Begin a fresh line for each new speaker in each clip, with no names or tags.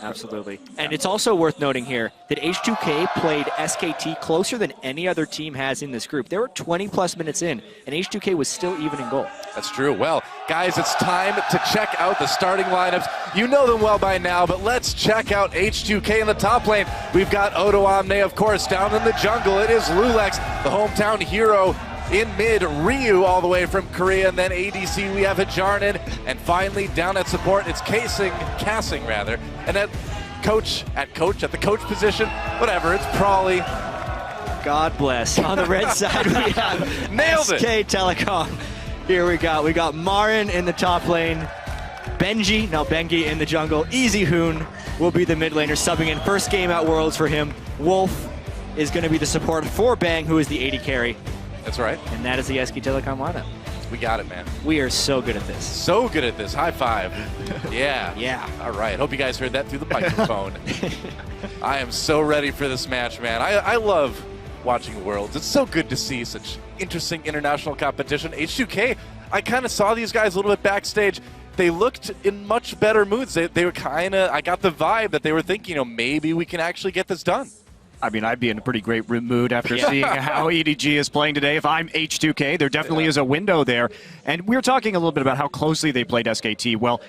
Absolutely. And it's also worth noting here that H2K played SKT closer than any other team has in this group. They were 20-plus minutes in, and H2K was still even in goal.
That's true. Well, guys, it's time to check out the starting lineups. You know them well by now, but let's check out H2K in the top lane. We've got Odo Omne, of course, down in the jungle. It is Lulex, the hometown hero. In mid, Ryu all the way from Korea, and then ADC we have Hajarnan, and finally down at support it's Cassing rather, and at the coach position, whatever, it's Prawley.
God bless. On the red side we have
Nailed
SK Telecom. Here we got Marin in the top lane, Bengi in the jungle. Easy Hoon will be the mid laner subbing in. First game at Worlds for him. Wolf is going to be the support for Bang, who is the AD carry.
That's right.
And that is the SK Telecom lineup.
We got it, man.
We are so good at this.
So good at this. High five. Yeah.
Yeah.
All right. Hope you guys heard that through the microphone. I am so ready for this match, man. I love watching Worlds. It's so good to see such interesting international competition. H2K, I kind of saw these guys a little bit backstage. They looked in much better moods. They were kind of, I got the vibe that they were thinking, maybe we can actually get this done.
I mean, I'd be in a pretty great mood after seeing how EDG is playing today. If I'm H2K, there definitely is a window there. And we were talking a little bit about how closely they played SKT. Well,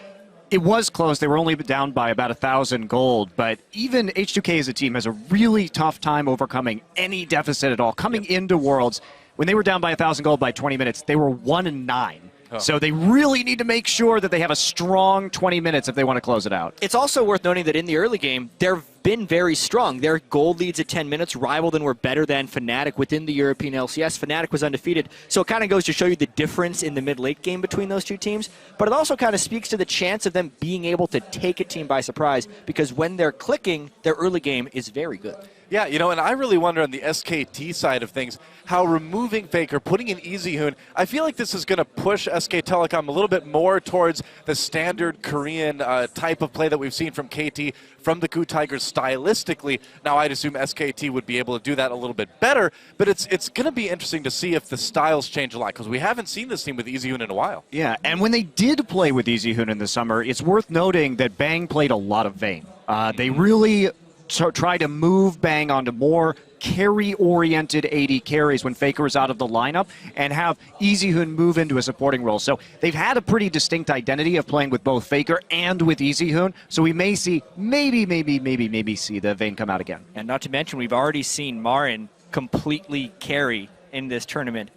it was close. They were only down by about 1,000 gold. But even H2K as a team has a really tough time overcoming any deficit at all. Coming into Worlds, when they were down by 1,000 gold by 20 minutes, they were 1-9. So they really need to make sure that they have a strong 20 minutes if they want to close it out.
It's also worth noting that in the early game, they've been very strong. Their gold leads at 10 minutes rivaled and were better than Fnatic within the European LCS. Fnatic was undefeated. So it kind of goes to show you the difference in the mid-late game between those two teams. But it also kind of speaks to the chance of them being able to take a team by surprise, because when they're clicking, their early game is very good.
Yeah, and I really wonder on the SKT side of things, how removing Faker, putting in Easy Hoon, I feel like this is going to push SK Telecom a little bit more towards the standard Korean type of play that we've seen from KT, from the Koo Tigers stylistically. Now, I'd assume SKT would be able to do that a little bit better, but it's going to be interesting to see if the styles change a lot, because we haven't seen this team with Easy Hoon in a while.
Yeah, and when they did play with Easy Hoon in the summer, it's worth noting that Bang played a lot of Vayne. They really try to move Bang onto more carry-oriented AD carries when Faker is out of the lineup, and have Easy Hoon move into a supporting role. So they've had a pretty distinct identity of playing with both Faker and with Easy Hoon. So we may see, maybe see the Vayne come out again.
And not to mention, we've already seen Marin completely carry in this tournament.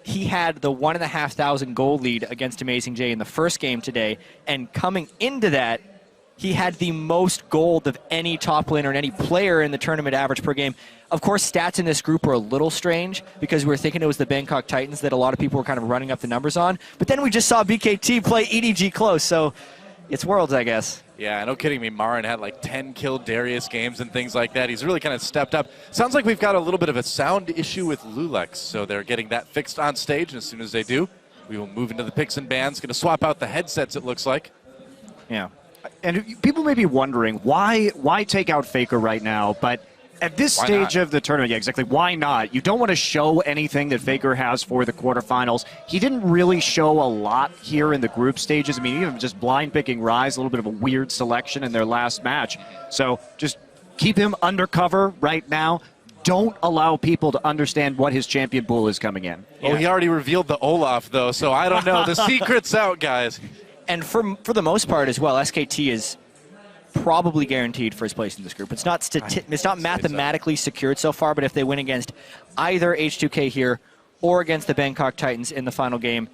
He had the 1,500 goal lead against Amazing J in the first game today, and coming into that, he had the most gold of any top laner and any player in the tournament average per game. Of course, stats in this group were a little strange because we were thinking it was the Bangkok Titans that a lot of people were kind of running up the numbers on. But then we just saw BKT play EDG close, so it's Worlds, I guess.
Yeah, no kidding me. Marin had like 10 killed Darius games and things like that. He's really kind of stepped up. Sounds like we've got a little bit of a sound issue with Lulex, so they're getting that fixed on stage, and as soon as they do, we will move into the picks and bans. Going to swap out the headsets, it looks like.
Yeah.
And people may be wondering, why take out Faker right now? But at this stage of the tournament, yeah, exactly, why not? You don't want to show anything that Faker has for the quarterfinals. He didn't really show a lot here in the group stages. I mean, even just blind picking Ryze, a little bit of a weird selection in their last match. So just keep him undercover right now. Don't allow people to understand what his champion pool is coming in.
Yeah. Oh, he already revealed the Olaf, though, so I don't know. The secret's out, guys.
And for the most part as well, SKT is probably guaranteed first place in this group. It's not mathematically secured so far, but if they win against either H2K here or against the Bangkok Titans in the final game,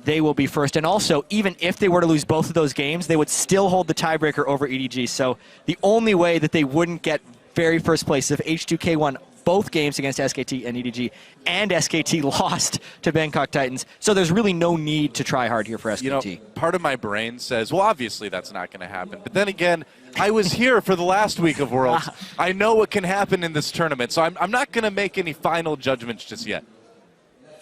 they will be first. And also, even if they were to lose both of those games, they would still hold the tiebreaker over EDG. So the only way that they wouldn't get very first place if H2K won both games against SKT and EDG, and SKT lost to Bangkok Titans. So there's really no need to try hard here for SKT.
Part of my brain says, well, obviously that's not going to happen. But then again, I was here for the last week of Worlds. I know what can happen in this tournament, so I'm not going to make any final judgments just yet.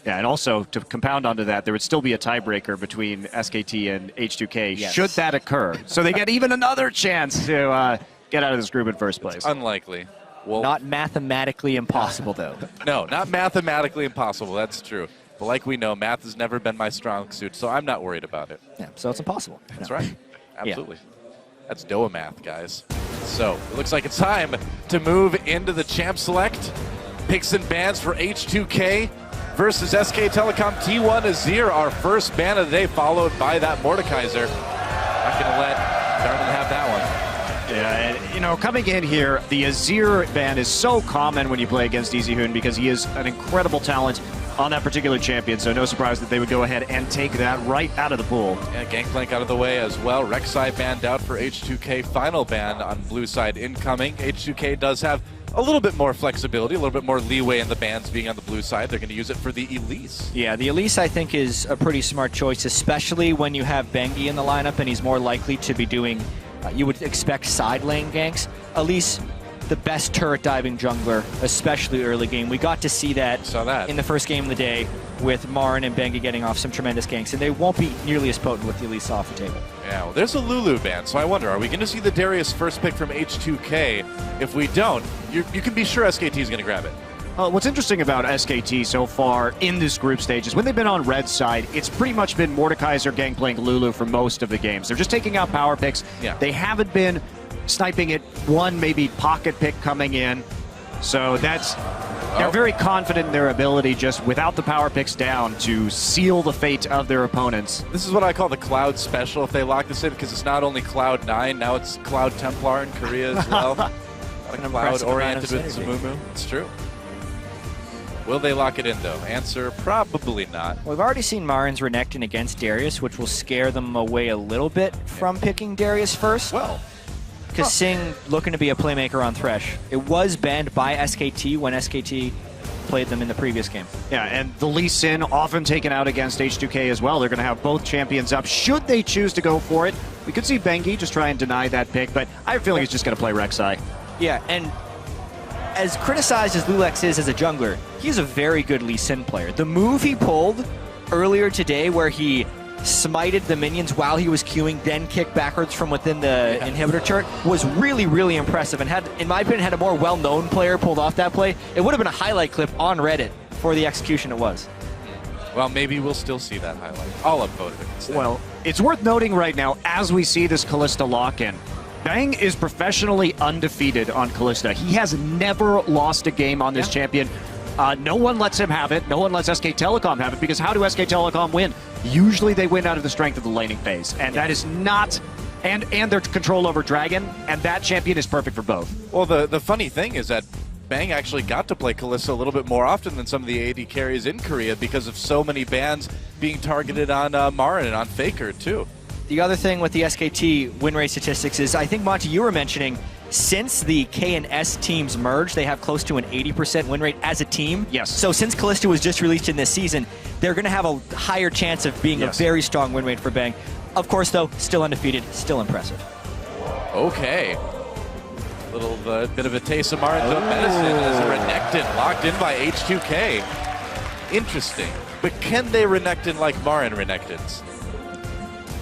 Yeah, and also, to compound onto that, there would still be a tiebreaker between SKT and H2K, should that occur. So they get even another chance to get out of this group in first place.
It's unlikely. Well,
not mathematically impossible, though.
No, not mathematically impossible. That's true. But like we know, math has never been my strong suit, so I'm not worried about it.
Yeah, so it's impossible.
That's right. Absolutely.
Yeah.
That's DOA math, guys. So it looks like it's time to move into the champ select. Picks and bans for H2K versus SK Telecom. T1 Azir, our first ban of the day, followed by that Mordekaiser. Not going to let Darwin have that one.
Yeah, and, you know, coming in here, the Azir ban is so common when you play against EasyHoon because he is an incredible talent on that particular champion, so no surprise that they would go ahead and take that right out of the pool.
Yeah, Gangplank out of the way as well. Rek'Sai banned out for H2K. Final ban on blue side incoming. H2K does have a little bit more flexibility, a little bit more leeway in the bans being on the blue side. They're going to use it for the Elise.
Yeah, the Elise I think is a pretty smart choice, especially when you have Bengi in the lineup and he's more likely to be doing, you would expect side lane ganks. Elise, the best turret diving jungler, especially early game. We got to see that, in the first game of the day with Marin and Bengi getting off some tremendous ganks, and they won't be nearly as potent with the Elise off the table.
Yeah, well, there's a Lulu ban, so I wonder, are we going to see the Darius first pick from H2K? If we don't, you can be sure SKT is going to grab it.
What's interesting about SKT so far in this group stage is when they've been on red side, it's pretty much been Mordekaiser, Gangplank, Lulu for most of the games. They're just taking out power picks.
Yeah.
They haven't been sniping at one, maybe pocket pick coming in. So that's, they're very confident in their ability just without the power picks down to seal the fate of their opponents.
This is what I call the Cloud special if they lock this in, because it's not only Cloud9, now it's Cloud Templar in Korea as well. Cloud oriented with Zamumu. It's true. Will they lock it in, though? Answer, probably not.
Well, we've already seen Marin's Renekton against Darius, which will scare them away a little bit from picking Darius first.
Well,
because Singh looking to be a playmaker on Thresh. It was banned by SKT when SKT played them in the previous game.
Yeah, and the Lee Sin often taken out against H2K as well. They're going to have both champions up should they choose to go for it. We could see Bengi just try and deny that pick, but I have a feeling he's just going to play Rek'Sai.
Yeah, and as criticized as Lulex is as a jungler, he's a very good Lee Sin player. The move he pulled earlier today where he smited the minions while he was queuing, then kicked backwards from within the inhibitor turret was really, really impressive, and had, in my opinion, had a more well-known player pulled off that play, it would have been a highlight clip on Reddit for the execution it was.
Well, maybe we'll still see that highlight. I'll upvote it instead.
Well, it's worth noting right now, as we see this Kalista lock-in, Bang is professionally undefeated on Kalista. He has never lost a game on this champion. No one lets him have it. No one lets SK Telecom have it, because how do SK Telecom win? Usually they win out of the strength of the laning phase, and that is not, and their control over Dragon, and that champion is perfect for both.
Well, the funny thing is that Bang actually got to play Kalista a little bit more often than some of the AD carries in Korea because of so many bans being targeted on Marin and on Faker, too.
The other thing with the SKT win rate statistics is, I think, Monty, you were mentioning, since the K and S teams merged, they have close to an 80% win rate as a team.
Yes.
So since Kalista was just released in this season, they're going to have a higher chance of being a very strong win rate for Bang. Of course, though, still undefeated, still impressive.
Okay. Little bit of a taste of Marin's own medicine as a Renekton locked in by H2K. Interesting. But can they Renekton like Marin Renektons?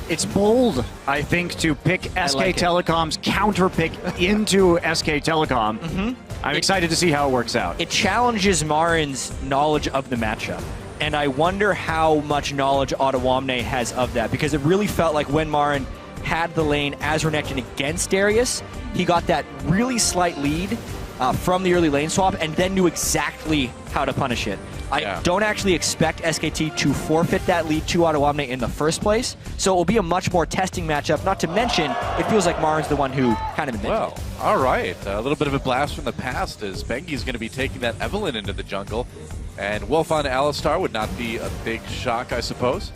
It's bold, I think, to pick SK Telecom's counter pick into SK Telecom. I'm excited to see how it works out.
It challenges Marin's knowledge of the matchup, and I wonder how much knowledge Ottawamne has of that, because it really felt like when Marin had the lane as Renekton against Darius, he got that really slight lead from the early lane swap and then knew exactly how to punish it. I don't actually expect SKT to forfeit that lead to Ottawamne in the first place, so it will be a much more testing matchup. Not to mention, it feels like Marin's the one who kind of invented it.
All right. A little bit of a blast from the past as Bengi's going to be taking that Evelynn into the jungle, and Wolf on Alistar would not be a big shock, I suppose.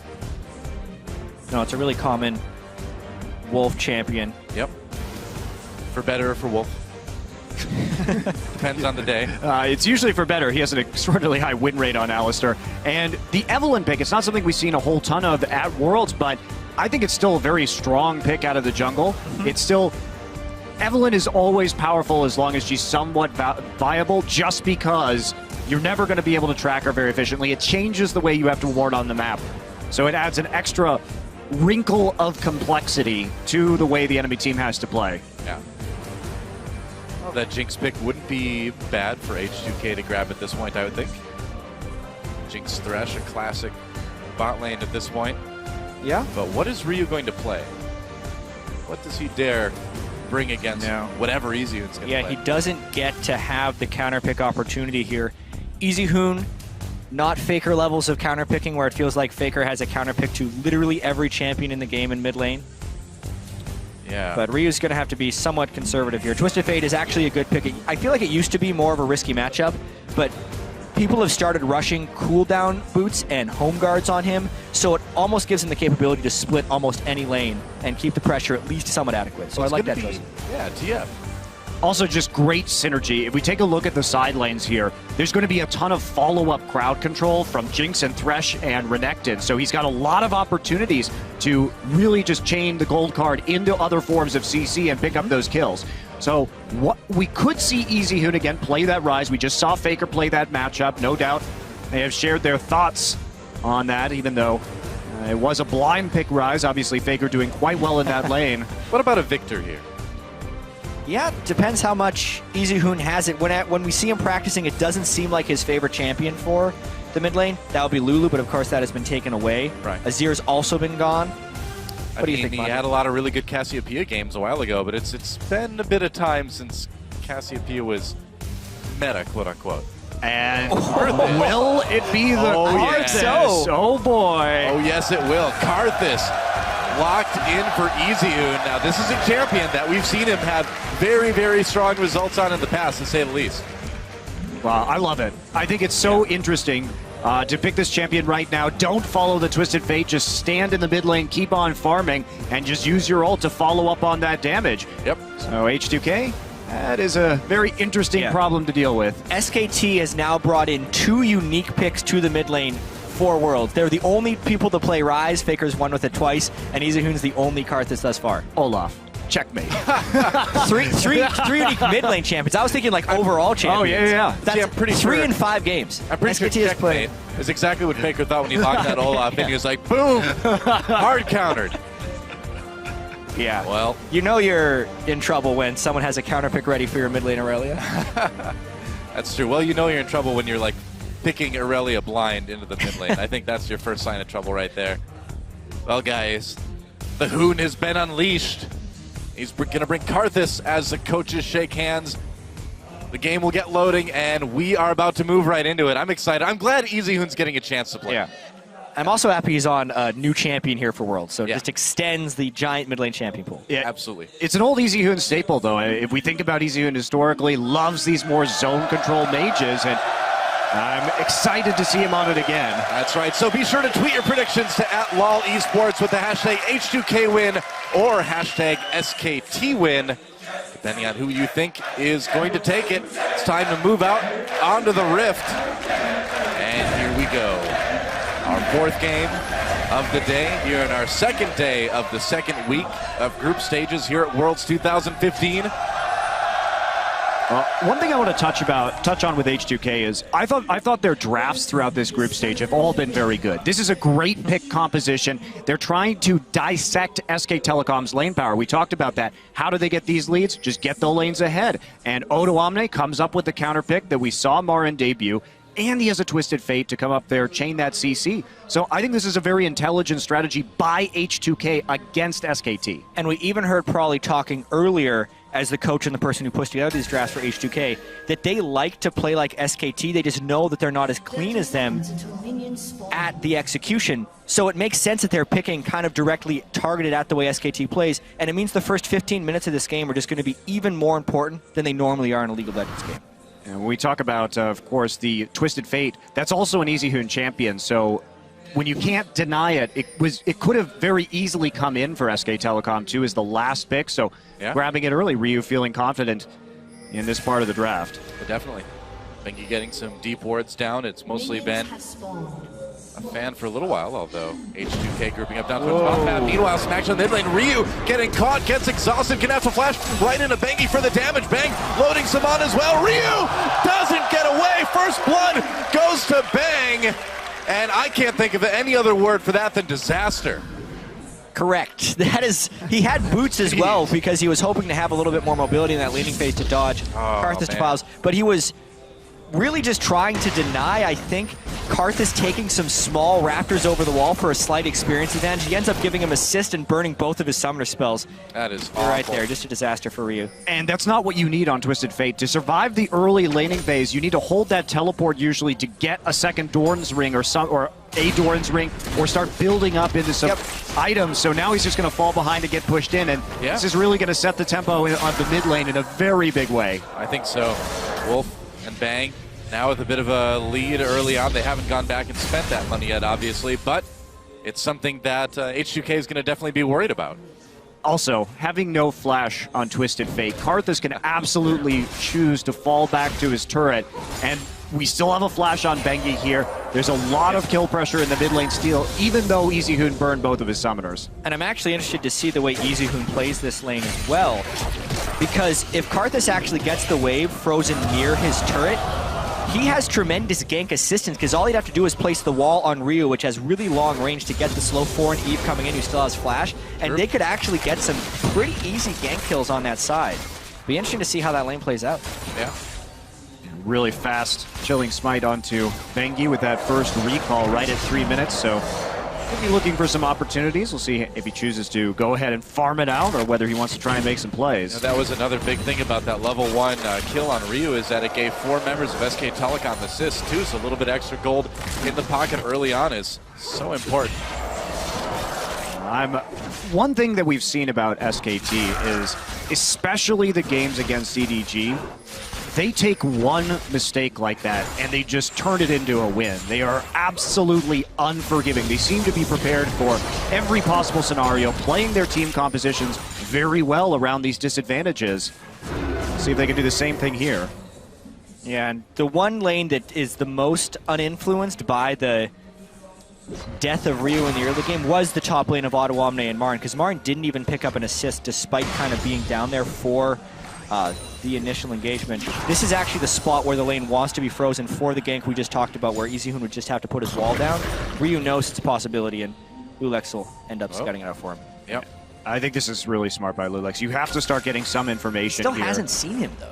No, it's a really common Wolf champion.
Yep. For better or for Wolf. Depends on the day.
It's usually for better. He has an extraordinarily high win rate on Alistar. And the Evelynn pick, it's not something we've seen a whole ton of at Worlds, but I think it's still a very strong pick out of the jungle. It's still... Evelynn is always powerful as long as she's somewhat viable, just because you're never going to be able to track her very efficiently. It changes the way you have to ward on the map. So it adds an extra wrinkle of complexity to the way the enemy team has to play.
Yeah. That Jinx pick wouldn't be bad for H2K to grab at this point, I would think. Jinx Thresh, a classic bot lane at this point.
Yeah.
But what is Ryu going to play? What does he dare bring against whatever EasyHoon's going to play.
He doesn't get to have the counter pick opportunity here. EasyHoon, not Faker levels of counter picking where it feels like Faker has a counter pick to literally every champion in the game in mid lane.
Yeah.
But Ryu's going to have to be somewhat conservative here. Twisted Fate is actually a good pick. I feel like it used to be more of a risky matchup, but people have started rushing cooldown boots and home guards on him, so it almost gives him the capability to split almost any lane and keep the pressure at least somewhat adequate. So I like that choice.
Yeah, TF.
Also, just great synergy. If we take a look at the side lanes here, there's going to be a ton of follow-up crowd control from Jinx and Thresh and Renekton. So he's got a lot of opportunities to really just chain the gold card into other forms of CC and pick up those kills. So what we could see EasyHoon again play that Rise. We just saw Faker play that matchup. No doubt they have shared their thoughts on that, even though it was a blind pick Rise. Obviously, Faker doing quite well in that lane.
What about a Victor here?
Yeah, depends how much EasyHoon has it. When we see him practicing, it doesn't seem like his favorite champion for the mid lane. That would be Lulu, but of course that has been taken away.
Right.
Azir's also been gone. What do you think,
he
Mike?
had a lot of really good Cassiopeia games a while ago, but it's been a bit of time since Cassiopeia was meta, quote unquote.
And will it be the Karthus?
so.
Oh boy.
Oh yes, it will. Karthus locked in for EasyHoon. Now this is a champion that we've seen him have very, very strong results on in the past, to say the least.
Wow, I love it. I think it's so interesting to pick this champion right now. Don't follow the Twisted Fate. Just stand in the mid lane, keep on farming, and just use your ult to follow up on that damage.
Yep.
So H2K, that is a very interesting problem to deal with.
SKT has now brought in 2 unique picks to the mid lane for Worlds. They're the only people to play Rise. Faker's won with it twice, and EasyHoon's the only Karthus thus far.
Olaf. Checkmate.
three unique mid lane champions. I was thinking like overall champions.
Oh, yeah.
That's
I'm pretty
3
sure.
in 5 games.
I'm pretty sure
SKT has played.
checkmate is exactly what Faker thought when he locked that Olaf in. He was like, boom, hard countered.
Yeah.
Well,
you know you're in trouble when someone has a counter pick ready for your mid lane Aurelia.
that's true. Well, you know you're in trouble when you're like picking Aurelia blind into the mid lane. I think that's your first sign of trouble right there. Well, guys, the Hoon has been unleashed. He's going to bring Karthus as the coaches shake hands. The game will get loading, and we are about to move right into it. I'm excited. I'm glad EasyHoon's getting a chance to play.
Yeah. I'm also happy he's on a new champion here for Worlds, so it just extends the giant mid lane champion pool.
Yeah,
absolutely.
It's an old EasyHoon staple, though. If we think about EasyHoon historically, loves these more zone control mages, and I'm excited to see him on it again.
That's right. So be sure to tweet your predictions to @LOLEsports with the hashtag H2KWin or hashtag SKTWin, depending on who you think is going to take it. It's time to move out onto the Rift. And here we go. Our 4th game of the day here in our 2nd day of the 2nd week of group stages here at Worlds 2015.
One thing I want to touch on with H2K is I thought their drafts throughout this group stage have all been very good. This is a great pick composition. They're trying to dissect SK Telecom's lane power. We talked about that. How do they get these leads? Just get the lanes ahead. And Odo Omne comes up with the counter pick that we saw Marin debut, and he has a Twisted Fate to come up there, chain that CC. So I think this is a very intelligent strategy by H2K against SKT.
And we even heard Prawley talking earlier as the coach and the person who pushed together these drafts for H2K, that they like to play like SKT. They just know that they're not as clean as them at the execution. So it makes sense that they're picking kind of directly targeted at the way SKT plays, and it means the first 15 minutes of this game are just going to be even more important than they normally are in a League of Legends game.
And when we talk about, of course, the Twisted Fate, that's also an EasyHoon champion. So when you can't deny it, it could have very easily come in for SK Telecom too as the last pick. So grabbing it early, Ryu feeling confident in this part of the draft.
But definitely. Bengi getting some deep wards down. It's mostly been a fan for a little while, although H2K grouping up down to the top path. Meanwhile, smash on the mid lane. Ryu getting caught, gets exhausted, can have to flash right into Bengi for the damage. Bang loading Saman as well. Ryu doesn't get away. First blood goes to Bang. And I can't think of any other word for that than disaster.
Correct. That is, he had boots as well because he was hoping to have a little bit more mobility in that laning phase to dodge Karthus to files, but he was really just trying to deny, I think, Karth is taking some small Raptors over the wall for a slight experience advantage. He ends up giving him assist and burning both of his summoner spells.
That is awful.
Right there, just a disaster for Ryu.
And that's not what you need on Twisted Fate. To survive the early laning phase, you need to hold that teleport usually to get a second Doran's Ring or a Doran's Ring, or start building up into some items. So now he's just going to fall behind and get pushed in, and this is really going to set the tempo on the mid lane in a very big way.
I think so. Wolf and Bang now with a bit of a lead early on. They haven't gone back and spent that money yet, obviously, but it's something that H2K is going to definitely be worried about.
Also, having no flash on Twisted Fate, Karthus can absolutely choose to fall back to his turret, and we still have a flash on Bengi here. There's a lot of kill pressure in the mid lane steal, even though EasyHoon burned both of his summoners.
And I'm actually interested to see the way EasyHoon plays this lane as well, because if Karthus actually gets the wave frozen near his turret, he has tremendous gank assistance, because all he'd have to do is place the wall on Ryu, which has really long range to get the slow 4 and Eve coming in, who still has flash, and they could actually get some pretty easy gank kills on that side. Be interesting to see how that lane plays out.
Yeah.
Really fast chilling smite onto Bengi with that first recall right at 3 minutes, so he'll be looking for some opportunities. We'll see if he chooses to go ahead and farm it out or whether he wants to try and make some plays.
That was another big thing about that level 1 kill on Ryu, is that it gave 4 members of SK Telecom assists too, so a little bit extra gold in the pocket early on is so important.
One thing that we've seen about SKT is, especially the games against EDG, they take one mistake like that and they just turn it into a win. They are absolutely unforgiving. They seem to be prepared for every possible scenario, playing their team compositions very well around these disadvantages. See if they can do the same thing here.
Yeah, and the one lane that is the most uninfluenced by the death of Ryu in the early game was the top lane of Ottawamne and Marn, because Marn didn't even pick up an assist despite kind of being down there for the initial engagement. This is actually the spot where the lane wants to be frozen for the gank we just talked about, where EasyHoon would just have to put his wall down. Ryu knows it's a possibility, and Lulex will end up scouting it out for him.
Yep.
I think this is really smart by Lulex. You have to start getting some information
Still
here.
hasn't seen him, though.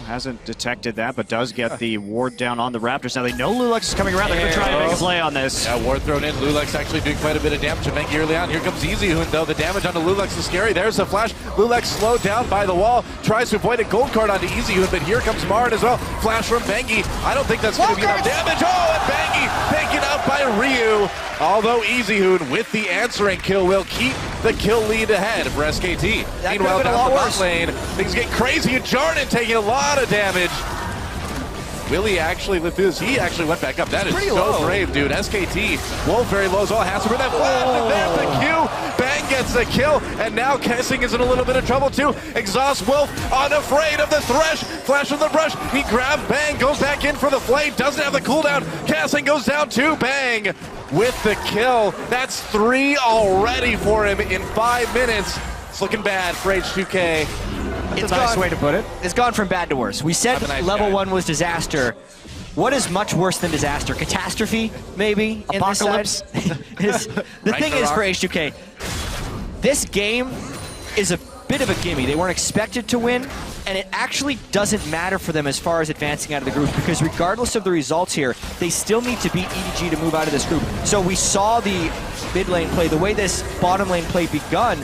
Hasn't detected that, but does get the ward down on the Raptors. Now they know Lulex is coming around. They're going to try and make a play on this.
Yeah, ward thrown in. Lulex actually doing quite a bit of damage to Mengi early on. Here comes EasyHoon, though. The damage onto Lulex is scary. There's the flash. Lulex slowed down by the wall. Tries to avoid a gold card onto EasyHoon, but here comes Marn as well. Flash from Bengi. I don't think that's going to be enough damage. Oh, and Bengi taken out by Ryu. Although EasyHoon with the answering kill will keep the kill lead ahead for SKT. Meanwhile, down the bot lane, things get crazy, and Jarden taking a lot of damage. Will he actually live through this? He actually went back up. That is so brave, dude. SKT, Wolf very low as well. Has to bring that flash, and there's the Q. Bang gets the kill, and now Kessing is in a little bit of trouble too. Exhaust Wolf, unafraid of the thresh. Flash from the brush. He grabs Bang, goes back in for the flame. Doesn't have the cooldown. Kessing goes down to Bang with the kill. That's 3 already for him in 5 minutes. It's looking bad for H2K.
That's a nice way to put it.
It's gone from bad to worse. We said level 1 was disaster. What is much worse than disaster? Catastrophe, maybe?
Apocalypse?
The thing is for H2K, this game is a bit of a gimme. They weren't expected to win, and it actually doesn't matter for them as far as advancing out of the group, because regardless of the results here, they still need to beat EDG to move out of this group. So we saw the mid lane play. The way this bottom lane play begun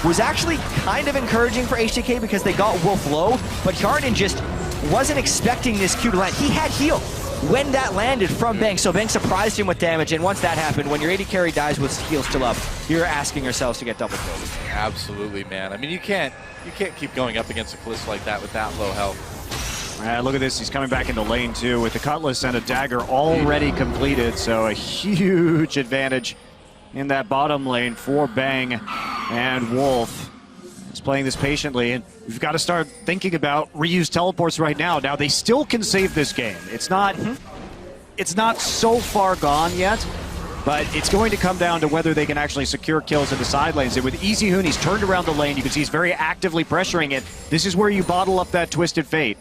was actually kind of encouraging for H2K, because they got Wolf low, but Yarden just wasn't expecting this Q to land. He had heal when that landed from Bang, so Bang surprised him with damage, and once that happened, when your AD carry dies with heal still up, you're asking yourselves to get double killed.
Absolutely, man. I mean, you can't keep going up against a Kalista like that with that low health.
Look at this. He's coming back into lane 2 with the Cutlass and a dagger already completed, so a huge advantage in that bottom lane for Bang, and Wolf is playing this patiently, and we've got to start thinking about reuse teleports right now. Now they still can save this game. It's not so far gone yet, but it's going to come down to whether they can actually secure kills in the side lanes. And with EasyHoon, he's turned around the lane. You can see he's very actively pressuring it. This is where you bottle up that Twisted Fate.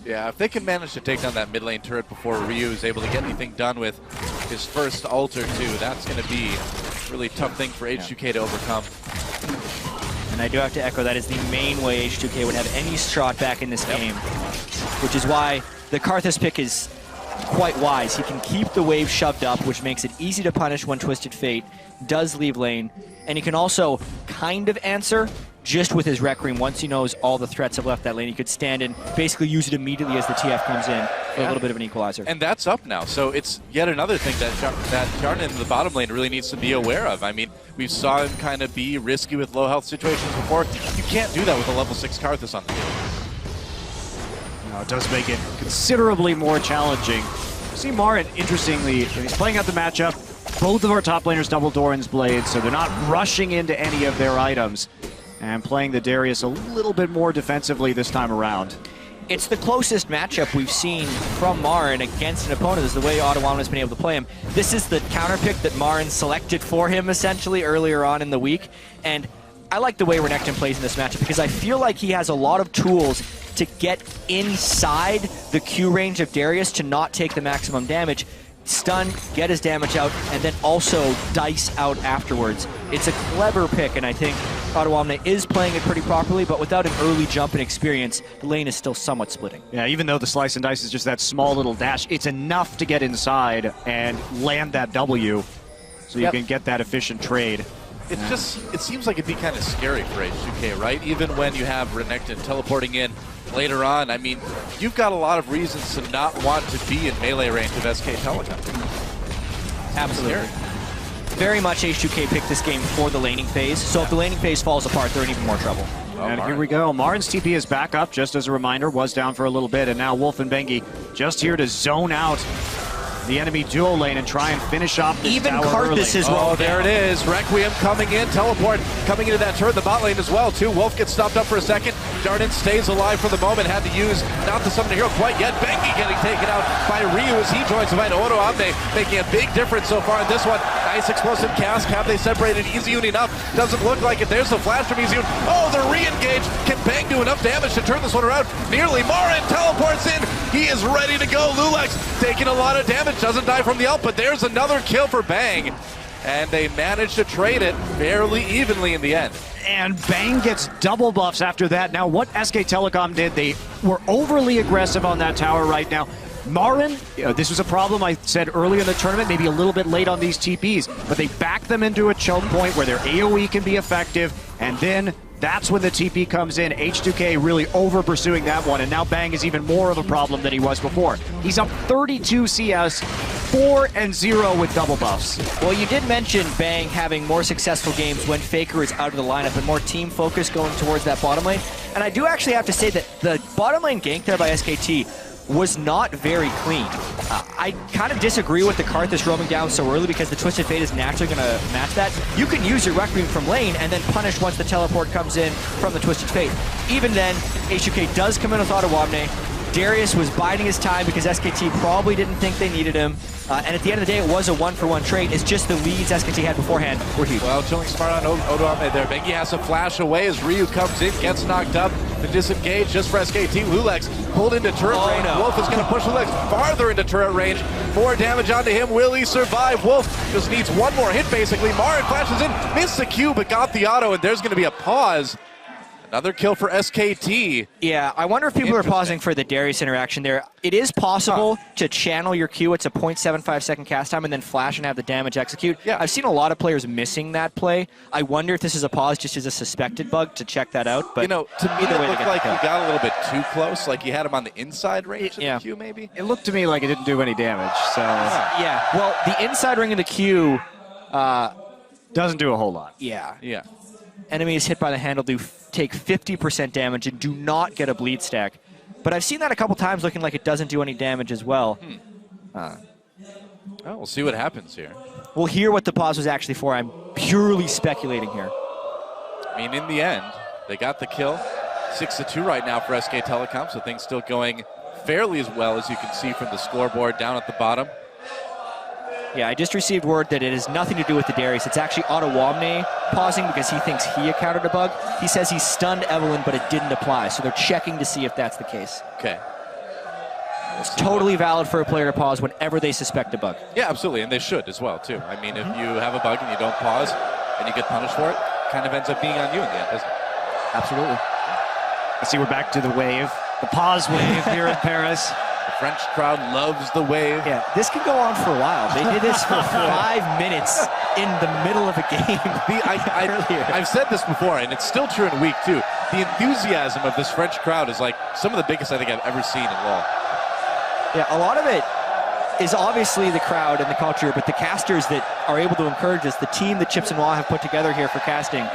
Yeah, if they can manage to take down that mid lane turret before Ryu is able to get anything done with his first ult or two, that's going to be a really tough thing for H2K to overcome.
And I do have to echo, that is the main way H2K would have any shot back in this game, which is why the Karthus pick is quite wise. He can keep the wave shoved up, which makes it easy to punish when Twisted Fate does leave lane. And he can also kind of answer just with his Requiem. Once he knows all the threats have left that lane, he could stand and basically use it immediately as the TF comes in for a little bit of an equalizer.
And that's up now, so it's yet another thing that Jarnan in the bottom lane really needs to be aware of. I mean, we saw him kind of be risky with low health situations before. You can't do that with a level 6 Karthus on the field.
No, it does make it considerably more challenging. See Marin, interestingly, he's playing out the matchup. Both of our top laners double Doran's Blade, so they're not rushing into any of their items. And playing the Darius a little bit more defensively this time around.
It's the closest matchup we've seen from Marin against an opponent, is the way Ottawa has been able to play him. This is the counter pick that Marin selected for him, essentially, earlier on in the week. And I like the way Renekton plays in this matchup because I feel like he has a lot of tools to get inside the Q range of Darius to not take the maximum damage, stun, get his damage out, and then also dice out afterwards. It's a clever pick, and I think Ottawa is playing it pretty properly, but without an early jump in experience, the lane is still somewhat splitting.
Yeah, even though the slice and dice is just that small little dash, it's enough to get inside and land that W so you can get that efficient trade.
It's just, it seems like it'd be kind of scary for H2K, right? Even when you have Renekton teleporting in later on, I mean, you've got a lot of reasons to not want to be in melee range of SK Telecom.
Absolutely. Very much H2K picked this game for the laning phase, so if the laning phase falls apart, they're in even more trouble.
And here we go. Marin's TP is back up, just as a reminder, was down for a little bit, and now Wolf and Bengi just here to zone out the enemy duo lane and try and finish off this
even
tower
Karthus
early.
is well.
Oh, there it is. Requiem coming in, teleport coming into that turret, the bot lane as well, too. Wolf gets stopped up for a second. Jarnan stays alive for the moment, had to use not to summon a hero quite yet. Bengi getting taken out by Ryu as he joins the fight. Odo Omne making a big difference so far in this one. Nice explosive cast. Have they separated Izzyun enough? Doesn't look like it. There's the flash from Izzyun. Oh, they're re-engaged. Can Bang do enough damage to turn this one around? Nearly. Marin teleports in. He is ready to go. Lulax taking a lot of damage. Doesn't die from the ult, but there's another kill for Bang. And they managed to trade it fairly evenly in the end.
And Bang gets double buffs after that. Now, what SK Telecom did, they were overly aggressive on that tower right now. Marin, this was a problem I said earlier in the tournament, maybe a little bit late on these TPs, but they back them into a choke point where their AoE can be effective, and then that's when the TP comes in. H2K really over pursuing that one, and now Bang is even more of a problem than he was before. He's up 32 CS, 4-0 with double buffs.
Well, you did mention Bang having more successful games when Faker is out of the lineup and more team focus going towards that bottom lane. And I do actually have to say that the bottom lane gank there by SKT was not very clean. I kind of disagree with the Karthus roaming down so early because the Twisted Fate is naturally going to match that. You can use your Requiem from lane and then punish once the teleport comes in from the Twisted Fate. Even then, H2K does come in with Ottawamne. Darius was biding his time because SKT probably didn't think they needed him. And at the end of the day, it was a one-for-one trade. It's just the leads SKT had beforehand were huge.
Well, chilling smart on Odoame there. Bengi has to flash away as Ryu comes in, gets knocked up. The disengage just for SKT. Lulax pulled into turret range.
No.
Wolf is going to push Lulax farther into turret range. More damage onto him. Will he survive? Wolf just needs one more hit, basically. Marin flashes in, missed the Q, but got the auto, and there's going to be a pause. Another kill for SKT.
Yeah, I wonder if people are pausing for the Darius interaction there. It is possible to channel your Q. It's a 0.75 second cast time and then flash and have the damage execute.
Yeah.
I've seen a lot of players missing that play. I wonder if this is a pause just as a suspected bug to check that out. But
You know, to me,
either way,
it looked
they
like
the
he got a little bit too close. Like he had him on the inside range of the Q, maybe?
It looked to me like it didn't do any damage, so
Yeah, well, the inside ring of the Q,
doesn't do a whole lot.
yeah.
Yeah.
Enemies hit by the handle do take 50% damage and do not get a bleed stack. But I've seen that a couple times looking like it doesn't do any damage as well.
Well, we'll see what happens here.
We'll hear what the pause was actually for. I'm purely speculating here.
I mean, in the end, they got the kill. 6-2 right now for SK Telecom, so things still going fairly as well as you can see from the scoreboard down at the bottom.
Yeah, I just received word that it has nothing to do with the Darius. It's actually Ottawamne pausing because he thinks he encountered a bug. He says he stunned Evelyn, but it didn't apply, so they're checking to see if that's the case.
Okay.
It's totally valid for a player to pause whenever they suspect a bug.
Yeah, absolutely, and they should as well, too. I mean, if you have a bug and you don't pause and you get punished for it, kind of ends up being on you in the end, doesn't it?
Absolutely.
I see we're back to the wave, the pause wave here in Paris.
The French crowd loves the wave.
Yeah, this could go on for a while. They did this for 5 minutes in the middle of a game.
I've said this before, and it's still true in week 2. The enthusiasm of this French crowd is like some of the biggest I think I've ever seen in LoL.
Yeah, a lot of it is obviously the crowd and the culture, but the casters that are able to encourage us, the team that Chips and Wah have put together here for casting,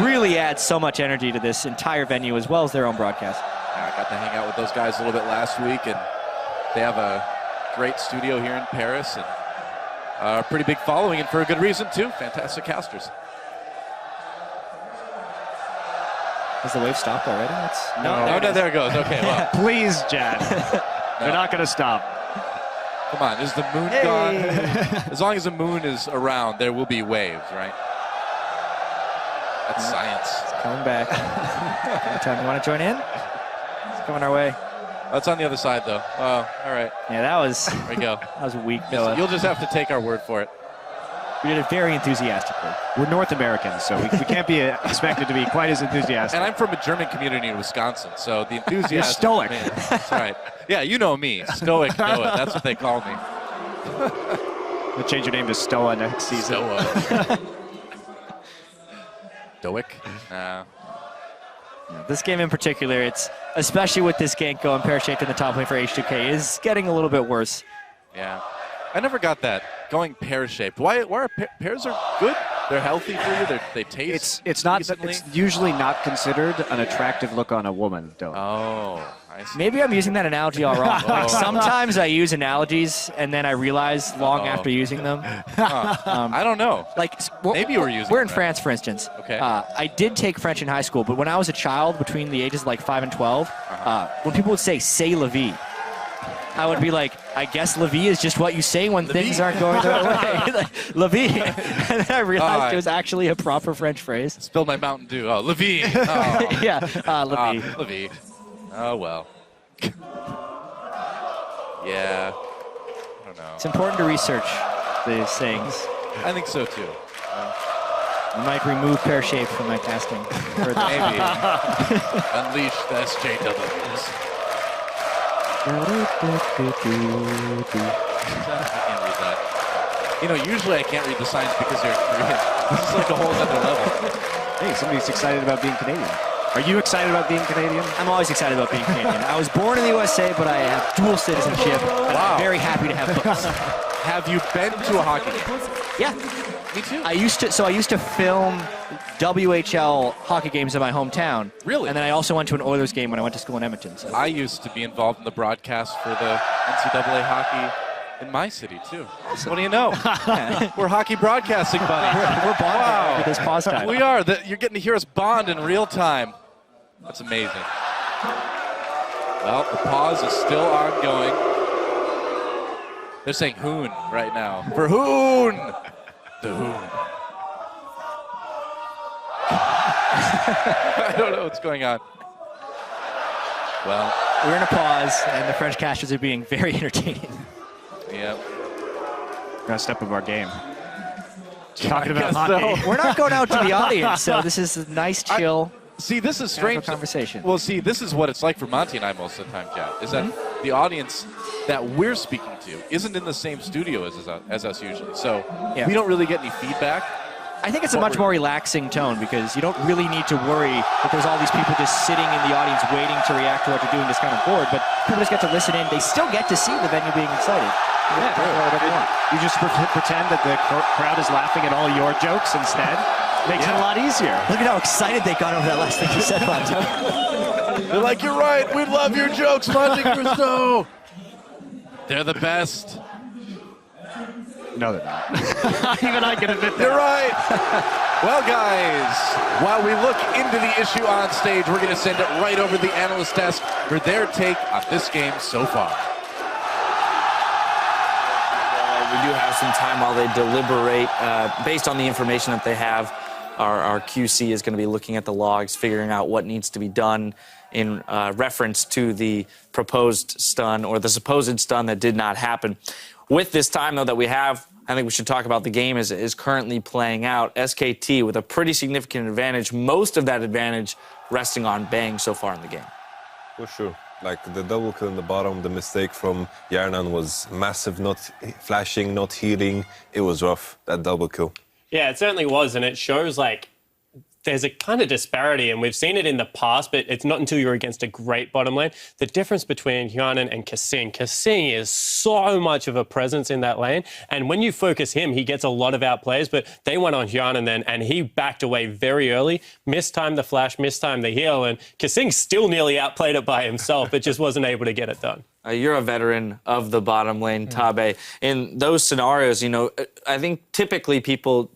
really adds so much energy to this entire venue as well as their own broadcast.
Yeah, I got to hang out with those guys a little bit last week, and they have a great studio here in Paris and a pretty big following, and for a good reason too. Fantastic casters.
Has the wave stopped already?
No, there it goes. Okay, well.
Please, Jad. They're not going to stop.
Come on, is the moon gone? As long as the moon is around, there will be waves, right? That's science.
It's coming back. Anytime you want to join in? It's coming our way.
Oh, it's on the other side, though. Oh, all right.
Yeah, that was.
There we go.
That was weak.
You'll just have to take our word for it.
We did it very enthusiastically.
We're North Americans, so we can't be expected to be quite as enthusiastic.
And I'm from a German community in Wisconsin, so the enthusiasm.
You're stoic.
That's right. Yeah, you know me. Stoic Noah. That's what they call me.
We'll change your name to Stoa next season.
Stoa. Stoic? No.
This game in particular, it's especially with this gank going pear-shaped in the top lane for H2K, is getting a little bit worse.
Yeah. I never got that. Going pear-shaped. Why are pears are good? They're healthy for you. They taste.
It's not.
decently?
It's usually not considered an attractive look on a woman, though.
Oh, I see.
Maybe I'm using that analogy all wrong. Like sometimes I use analogies and then I realize long after using them.
I don't know.
Like
Maybe you were using.
We're in
that.
France, for instance.
Okay.
I did take French in high school, but when I was a child, between the ages of like 5 and 12, when people would say "c'est la vie," I would be like, I guess la vie is just what you say when things aren't going the right way. Like, la vie. And then I realized it was actually a proper French phrase.
Spilled my Mountain Dew. Oh, la vie. Oh.
Yeah, la vie.
La vie. Oh, well. Yeah. I don't know.
It's important to research the sayings.
I think so, too.
I might remove pear-shaped from my casting.
Maybe. Unleash the SJWs. I can't read that. You know, usually I can't read the signs because they're Korean. This is like a whole other level.
Hey, somebody's excited about being Canadian. Are you excited about being Canadian?
I'm always excited about being Canadian. I was born in the USA, but I have dual citizenship. And I'm very happy to have both.
Have you been to a hockey game?
Yeah.
Me too.
I used to film WHL hockey games in my hometown.
Really?
And then I also went to an Oilers game when I went to school in Edmonton. So.
I used to be involved in the broadcast for the NCAA hockey in my city, too. So what do you know? We're hockey broadcasting buddies.
We're bonding for this pause time.
We are. You're getting to hear us bond in real time. That's amazing. Well, the pause is still ongoing. They're saying Hoon right now. For Hoon! The Hoon. I don't know what's going on. Well,
we're in a pause, and the French casters are being very entertaining.
Yep.
Got to step up our game. Talking about hockey.
So. We're not going out to the audience, so this is a nice, chill.
See, this is strange.
Conversation.
Well, see, this is what it's like for Monty and I most of the time, Chad, is that the audience that we're speaking to isn't in the same studio as us usually. So we don't really get any feedback.
I think it's a much more relaxing tone because you don't really need to worry that there's all these people just sitting in the audience waiting to react to what you're doing, just kind of bored. But people just get to listen in. They still get to see the venue being excited.
You just pretend that the crowd is laughing at all your jokes instead. Makes it a lot easier.
Look at how excited they got over that last thing you said, Monty.
They're like, you're right. We love your jokes, Monte Cristo. They're the best.
No, they're not. Even I can admit that.
You're right. Well, guys, while we look into the issue on stage, we're going to send it right over to the analyst desk for their take on this game so far.
We do have some time while they deliberate. Based on the information that they have, our Gr.C is going to be looking at the logs, figuring out what needs to be done in reference to the proposed stun or the supposed stun that did not happen. With this time, though, that we have, I think we should talk about the game as it is currently playing out. SKT with a pretty significant advantage, most of that advantage resting on Bang so far in the game.
For sure. Like the double kill in the bottom, the mistake from Yarnan was massive, not flashing, not healing. It was rough, that double kill.
Yeah, it certainly was, and it shows like there's a kind of disparity, and we've seen it in the past, but it's not until you're against a great bottom lane. The difference between Hyunin and Gr.C. Gr.C. is so much of a presence in that lane, and when you focus him, he gets a lot of outplays, but they went on Hyunin then, and he backed away very early, mistimed the flash, mistimed the heal, and Gr.C. still nearly outplayed it by himself, but just wasn't able to get it done.
You're a veteran of the bottom lane, Tabe. In those scenarios, I think typically people,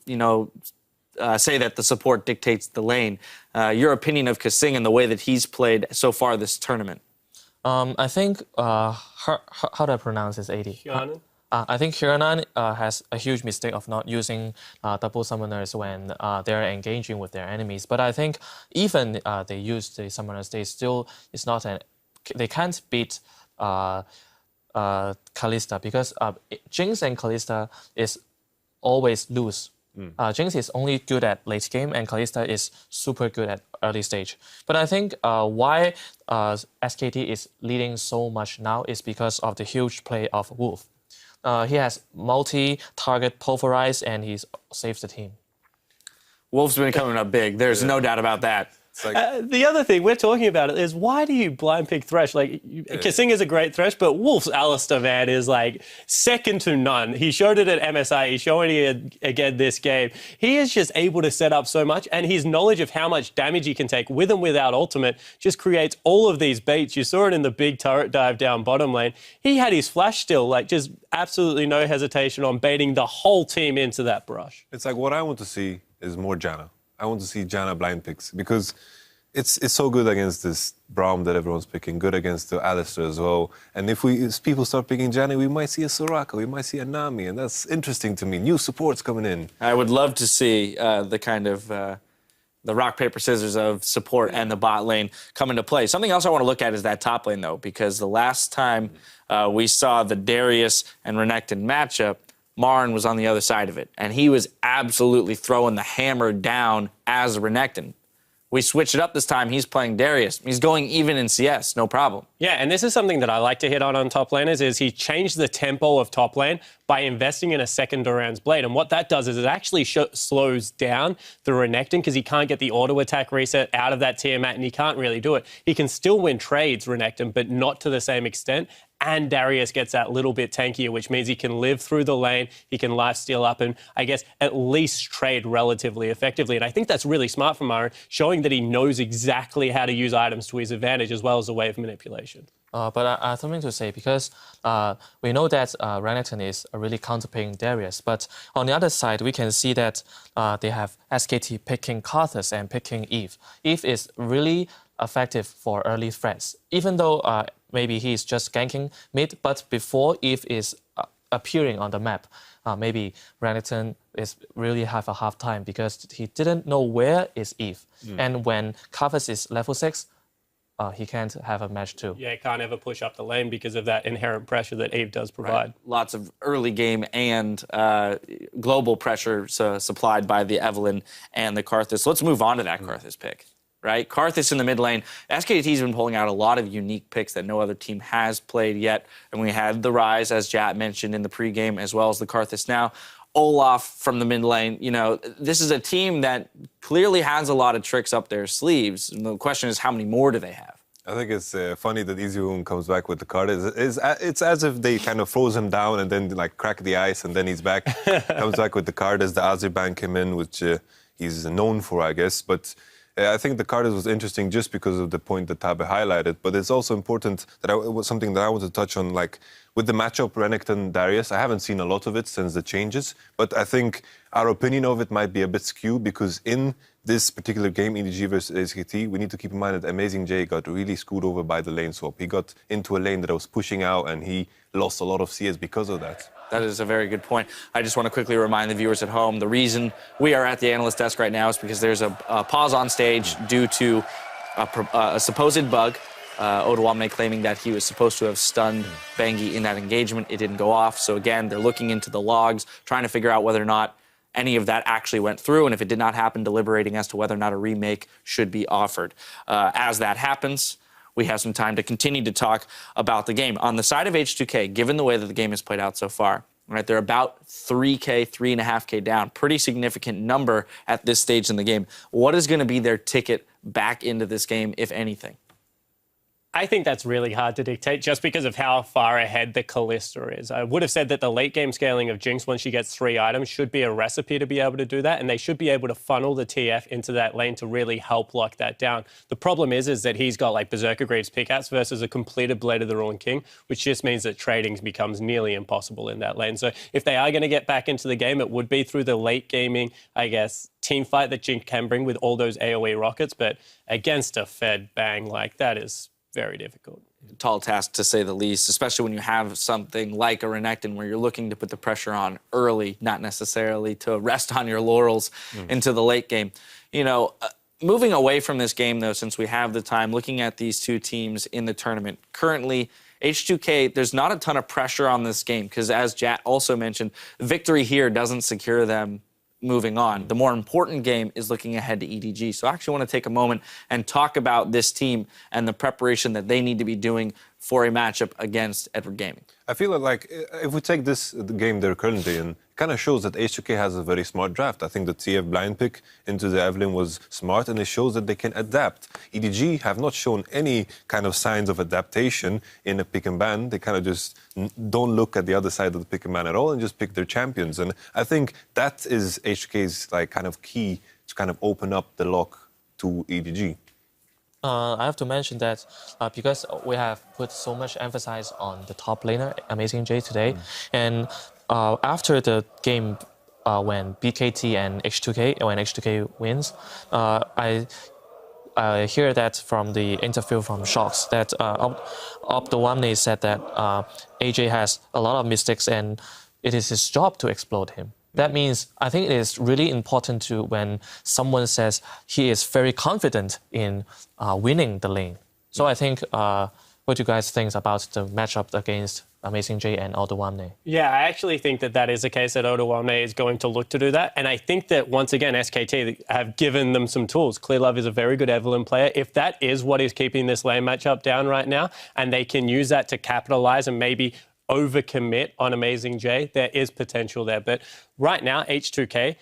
say that the support dictates the lane. Your opinion of Gr.C. and the way that he's played so far this tournament?
I think, how do I pronounce this, 80?
Hyunin?
I think Hyunin has a huge mistake of not using double summoners when they're engaging with their enemies. But I think even they use the summoners, they can't beat Kalista because Jinx and Kalista is always lose. Jinx is only good at late game, and Kalista is super good at early stage. But I think why SKT is leading so much now is because of the huge play of Wolf. He has multi-target pulverize, and he saves the team.
Wolf's been coming up big. There's no doubt about that.
The other thing we're talking about is why do you blind pick Thresh? Like, Gr.C. is a great Thresh, but Wolf's Alistar, man, is like second to none. He showed it at MSI. He's showing it again this game. He is just able to set up so much, and his knowledge of how much damage he can take with and without ultimate just creates all of these baits. You saw it in the big turret dive down bottom lane. He had his flash still, like just absolutely no hesitation on baiting the whole team into that brush.
It's like what I want to see is more Janna. I want to see Janna blind picks because it's so good against this Braum that everyone's picking, good against the Alistar as well. And if people start picking Janna, we might see a Soraka, we might see a Nami, and that's interesting to me. New supports coming in.
I would love to see the kind of the rock, paper, scissors of support and the bot lane come into play. Something else I want to look at is that top lane, though, because the last time we saw the Darius and Renekton matchup, Marn was on the other side of it, and he was absolutely throwing the hammer down as Renekton. We switch it up this time. He's playing Darius. He's going even in CS, no problem.
Yeah, and this is something that I like to hit on top laners is he changed the tempo of top lane by investing in a second Doran's Blade. And what that does is it actually slows down the Renekton because he can't get the auto attack reset out of that Tiamat, and he can't really do it. He can still win trades, Renekton, but not to the same extent. And Darius gets that little bit tankier, which means he can live through the lane, he can lifesteal up, and I guess at least trade relatively effectively. And I think that's really smart from Marin, showing that he knows exactly how to use items to his advantage as well as a way of manipulation.
But I have something to say because we know that Renekton is really counterpicking Darius. But on the other side, we can see that they have SKT picking Karthus and picking Eve. Eve is really effective for early threats, even though maybe he's just ganking mid, but before Eve is appearing on the map, maybe Renekton is really have a hard time because he didn't know where is Eve. And when Karthus is level 6, he can't have a match too.
Yeah, he can't ever push up the lane because of that inherent pressure that Eve does provide.
Right. Lots of early game and global pressure supplied by the Evelynn and the Karthus. Let's move on to that Karthus pick. Right? Karthus in the mid lane. SKT's been pulling out a lot of unique picks that no other team has played yet. And we had the Rise, as Jat mentioned in the pregame, as well as the Karthus now. Olaf from the mid lane. This is a team that clearly has a lot of tricks up their sleeves. And the question is, how many more do they have?
I think it's funny that Easywoon comes back with the card. It's as if they kind of froze him down and then like crack the ice and then he's back. Comes back with the card as the Azerbaijan came in, which he's known for, I guess. But I think the card was interesting just because of the point that Tabe highlighted, but it's also important that it was something that I want to touch on, like with the matchup Renekton-Darius. I haven't seen a lot of it since the changes, but I think our opinion of it might be a bit skewed because in this particular game, EDG versus SKT, we need to keep in mind that Amazing J got really screwed over by the lane swap. He got into a lane that was pushing out and he lost a lot of CS because of that.
That is a very good point. I just want to quickly remind the viewers at home, the reason we are at the analyst desk right now is because there's a pause on stage due to a supposed bug. Odoamne claiming that he was supposed to have stunned Bengi in that engagement. It didn't go off. So again, they're looking into the logs, trying to figure out whether or not any of that actually went through. And if it did not happen, deliberating as to whether or not a remake should be offered. As that happens, we have some time to continue to talk about the game. On the side of H2K, given the way that the game has played out so far, right, they're about 3K, 3.5K down. Pretty significant number at this stage in the game. What is going to be their ticket back into this game, if anything?
I think that's really hard to dictate just because of how far ahead the Kalista is. I would have said that the late game scaling of Jinx once she gets 3 items should be a recipe to be able to do that, and they should be able to funnel the TF into that lane to really help lock that down. The problem is that he's got like Berserker Greaves pickaxe versus a completed Blade of the Ruined King, which just means that trading becomes nearly impossible in that lane. So if they are going to get back into the game, it would be through the late gaming, I guess, team fight that Jinx can bring with all those AoE rockets, but against a Fed Bang, like that is very difficult.
Tall task, to say the least, especially when you have something like a Renekton where you're looking to put the pressure on early, not necessarily to rest on your laurels into the late game. You know, moving away from this game, though, since we have the time, looking at these two teams in the tournament, currently, H2K, there's not a ton of pressure on this game because, as Jat also mentioned, victory here doesn't secure them moving on. The more important game is looking ahead to EDG. So I actually want to take a moment and talk about this team and the preparation that they need to be doing for a matchup against Edward Gaming.
I feel like if we take the game they're currently in, it kind of shows that H2K has a very smart draft. I think the TF blind pick into the Evelynn was smart, and it shows that they can adapt. EDG have not shown any kind of signs of adaptation in a pick and ban. They kind of just don't look at the other side of the pick and ban at all and just pick their champions. And I think that is H2K's like kind of key to kind of open up the lock to EDG.
I have to mention that because we have put so much emphasis on the top laner, Amazing J, today, and after the game when BKT and H2K, when H2K wins, I hear that from the interview from Shocks that Opdawamne said that AJ has a lot of mistakes and it is his job to exploit him. That means I think it is really important to when someone says he is very confident in winning the lane. So I think, what do you guys think about the matchup against Amazing J and Opdawamne?
Yeah, I actually think that that is the case, that Opdawamne is going to look to do that. And I think that, once again, SKT have given them some tools. Clearlove is a very good Evelynn player. If that is what is keeping this lane matchup down right now, and they can use that to capitalize and maybe overcommit on Amazing J, there is potential there. But right now, H2K,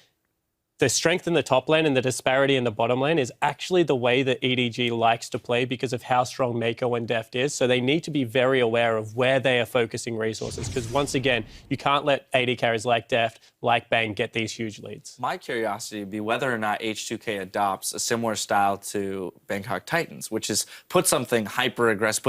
the strength in the top lane and the disparity in the bottom lane is actually the way that EDG likes to play because of how strong Mako and Deft is. So they need to be very aware of where they are focusing resources because, once again, you can't let AD carries like Deft, like Bang, get these huge leads.
My curiosity would be whether or not H2K adopts a similar style to Bangkok Titans, which is put something hyper-aggressive,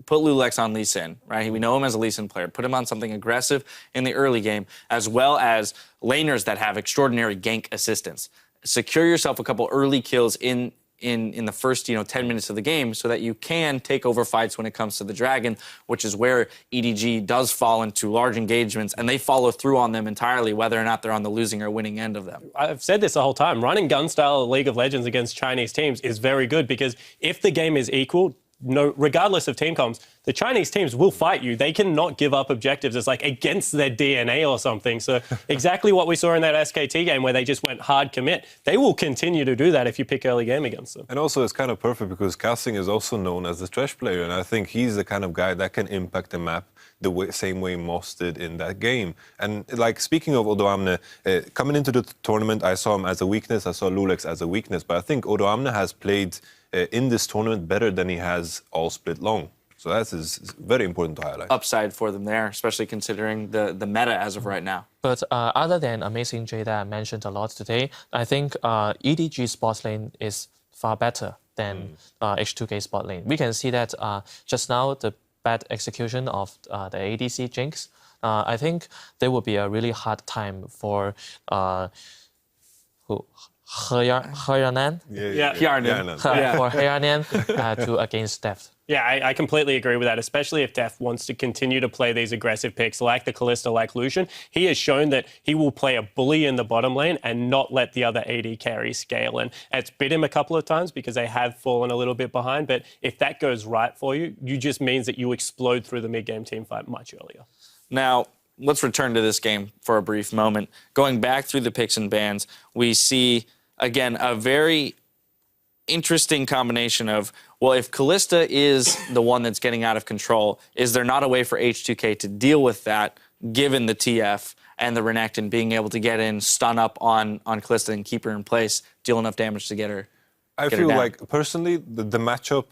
put Lulex on Lee Sin, right? We know him as a Lee Sin player. Put him on something aggressive in the early game, as well as laners that have extraordinary gank assistance. Secure yourself a couple early kills in the first 10 minutes of the game so that you can take over fights when it comes to the Dragon, which is where EDG does fall into large engagements, and they follow through on them entirely, whether or not they're on the losing or winning end of them.
I've said this the whole time. Running gun style League of Legends against Chinese teams is very good because if the game is equal, regardless of team comms, the Chinese teams will fight you. They cannot give up objectives. It's like against their DNA or something. So exactly what we saw in that SKT game where they just went hard commit. They will continue to do that if you pick early game against them.
And also it's kind of perfect because Kelsing is also known as the trash player. And I think he's the kind of guy that can impact the map the same way Moss did in that game. And like speaking of Opdawamne, coming into the tournament, I saw him as a weakness. I saw Lulex as a weakness. But I think Opdawamne has played in this tournament better than he has all split long. So that is very important to highlight.
Upside for them there, especially considering the meta as of right now.
But other than Amazing J that I mentioned a lot today, I think EDG's bot lane is far better than H2K's bot lane. We can see that just now the bad execution of the ADC Jinx, I think there will be a really hard time for Hyanan? For Hyanan to against Deft.
Yeah, I completely agree with that, especially if Deft wants to continue to play these aggressive picks like the Kalista, like Lucian. He has shown that he will play a bully in the bottom lane and not let the other AD carry scale. And it's bit him a couple of times because they have fallen a little bit behind. But if that goes right for you, you just means that you explode through the mid-game team fight much earlier.
Now, let's return to this game for a brief moment. Going back through the picks and bans, we see, again, a very interesting combination of, well, if Kalista is the one that's getting out of control, is there not a way for H2K to deal with that, given the TF and the Renekton being able to get in, stun up on Kalista and keep her in place, deal enough damage to get her?
I feel like, personally, the matchup,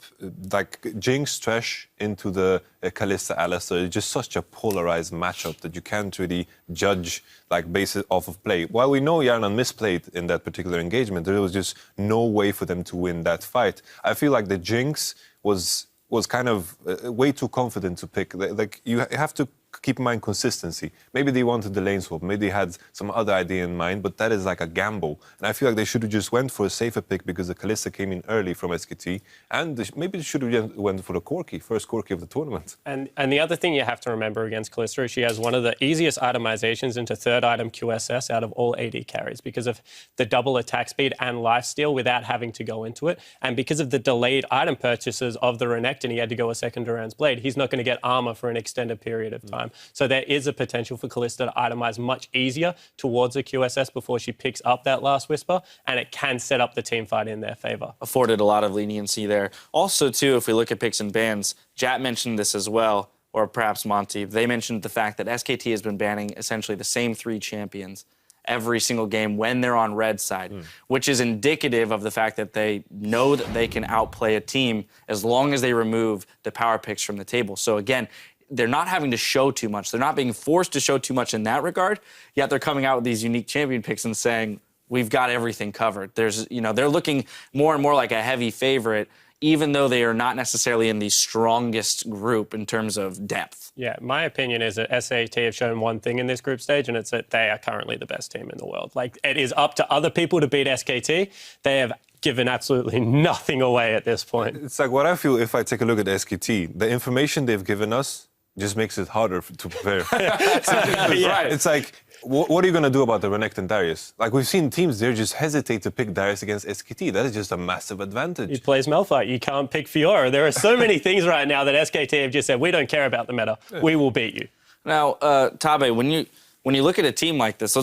like Jinx, Thresh into the Kalista Alistar is just such a polarized matchup that you can't really judge, like, based off of play. While we know Yarnan misplayed in that particular engagement, there was just no way for them to win that fight. I feel like the Jinx was kind of way too confident to pick. Like, you have to keep in mind consistency. Maybe they wanted the lane swap, maybe they had some other idea in mind, but that is like a gamble. And I feel like they should have just went for a safer pick because the Kalista came in early from SKT, and maybe they should have went for the Corki, first Corki of the tournament.
And the other thing you have to remember against Kalista is she has one of the easiest itemizations into third item QSS out of all AD carries because of the double attack speed and lifesteal without having to go into it. And because of the delayed item purchases of the Renekton, he had to go a second Duran's Blade. He's not going to get armor for an extended period of time. So there is a potential for Kalista to itemize much easier towards a QSS before she picks up that last Whisper, and it can set up the team fight in their favor.
Afforded a lot of leniency there. Also, too, if we look at picks and bans, Jat mentioned this as well, or perhaps Monty. They mentioned the fact that SKT has been banning essentially the same 3 champions every single game when they're on red side, which is indicative of the fact that they know that they can outplay a team as long as they remove the power picks from the table. So again, they're not having to show too much. They're not being forced to show too much in that regard, yet they're coming out with these unique champion picks and saying, we've got everything covered. There's, they're looking more and more like a heavy favorite, even though they are not necessarily in the strongest group in terms of depth.
Yeah, my opinion is that SAT have shown one thing in this group stage, and it's that they are currently the best team in the world. Like, it is up to other people to beat SKT. They have given absolutely nothing away at this point.
It's like what I feel if I take a look at SKT, the information they've given us just makes it harder to prepare. It's like, what are you going to do about the Renekton Darius? Like, we've seen teams there just hesitate to pick Darius against SKT. That is just a massive advantage.
He plays Malphite. You can't pick Fiora. There are so many things right now that SKT have just said, we don't care about the meta. Yeah. We will beat you.
Now, Tabe, when you look at a team like this,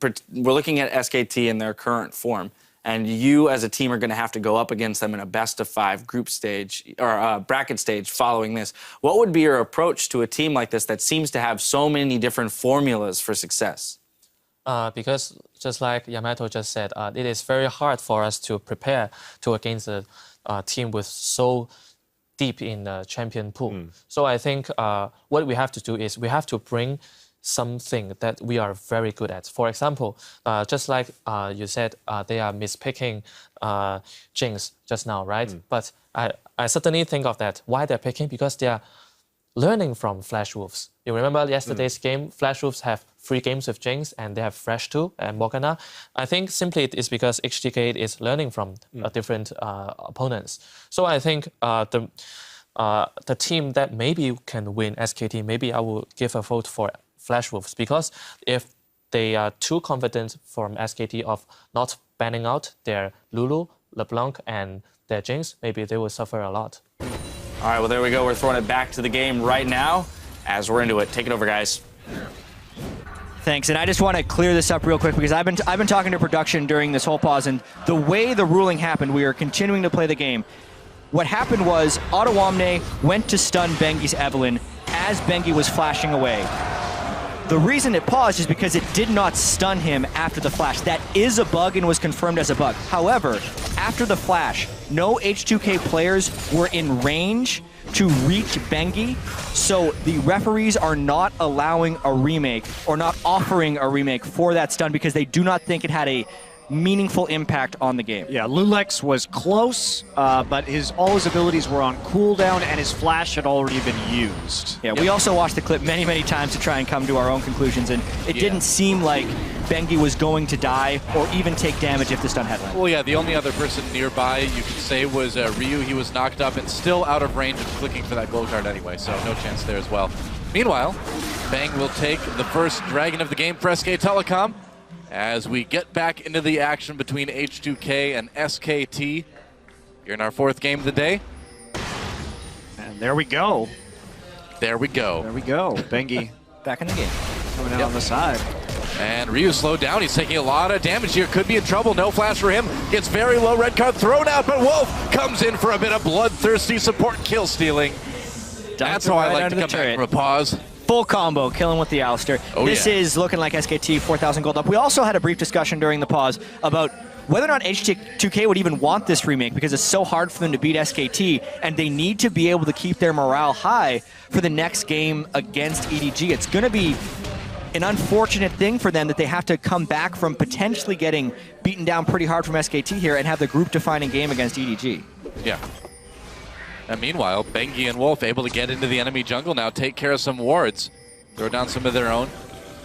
we're looking at SKT in their current form, and you as a team are going to have to go up against them in a best-of-5 group stage or bracket stage following this. What would be your approach to a team like this that seems to have so many different formulas for success?
Because just like Yamato just said, it is very hard for us to prepare to against a team with so deep in the champion pool. So I think what we have to do is we have to bring something that we are very good at. For example, just like you said, they are mispicking Jinx just now, right? But I certainly think of that. Why they're picking? Because they are learning from Flash Wolves. You remember yesterday's game? Flash Wolves have 3 games with Jinx, and they have Thresh too, and Morgana. I think simply it is because H2K is learning from different opponents. So I think the team that maybe can win SKT, maybe I will give a vote for Flash Wolves, because if they are too confident from SKT of not banning out their Lulu, LeBlanc, and their Jinx, maybe they will suffer a lot.
All right, well, there we go. We're throwing it back to the game right now as we're into it. Take it over, guys.
Thanks, and I just want to clear this up real quick because I've been talking to production during this whole pause, and the way the ruling happened, we are continuing to play the game. What happened was Ottawamne went to stun Bengi's Evelynn as Bengi was flashing away. The reason it paused is because it did not stun him after the flash. That is a bug and was confirmed as a bug. However, after the flash, no H2K players were in range to reach Bengi, so the referees are not allowing a remake or not offering a remake for that stun because they do not think it had a meaningful impact on the game.
Yeah, Lulex was close, but all his abilities were on cooldown and his flash had already been used.
Yeah, we also watched the clip many, many times to try and come to our own conclusions, and it didn't seem like Bengi was going to die or even take damage if the stun had landed.
Well, yeah, the only other person nearby you could say was Ryu. He was knocked up and still out of range of clicking for that gold card anyway, so no chance there as well. Meanwhile, Bang will take the first dragon of the game for SK Telecom as we get back into the action between H2K and SKT here in our 4th game of the day.
And there we go.
There we go.
There we go. Bengi
back in the game.
coming out on the side.
And Ryu slowed down. He's taking a lot of damage here. Could be in trouble. No flash for him. Gets very low. Red card thrown out, but Wolf comes in for a bit of bloodthirsty support kill stealing. That's how I like to come back from a pause.
Full combo, killing with the Alistair. This is looking like SKT 4,000 gold up. We also had a brief discussion during the pause about whether or not H2K would even want this remake because it's so hard for them to beat SKT, and they need to be able to keep their morale high for the next game against EDG. It's going to be an unfortunate thing for them that they have to come back from potentially getting beaten down pretty hard from SKT here and have the group-defining game against EDG.
Yeah. And meanwhile, Bengi and Wolf able to get into the enemy jungle now, take care of some wards, throw down some of their own.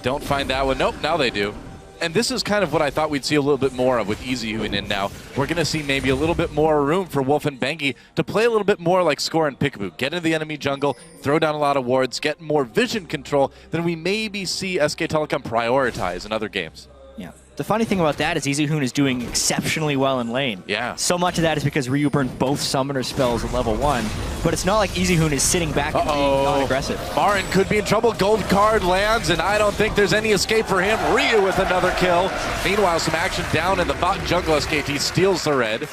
Don't find that one. Nope, now they do. And this is kind of what I thought we'd see a little bit more of with EasyHoon in now. We're going to see maybe a little bit more room for Wolf and Bengi to play a little bit more like Score and Peekaboo. Get into the enemy jungle, throw down a lot of wards, get more vision control than we maybe see SK Telecom prioritize in other games.
Yeah. The funny thing about that is EasyHoon is doing exceptionally well in lane.
Yeah.
So much of that is because Ryu burned both summoner spells at level 1, but it's not like EasyHoon is sitting back and being non-aggressive.
Marin could be in trouble. Gold card lands, and I don't think there's any escape for him. Ryu with another kill. Meanwhile, some action down in the bot jungle. SKT steals the red.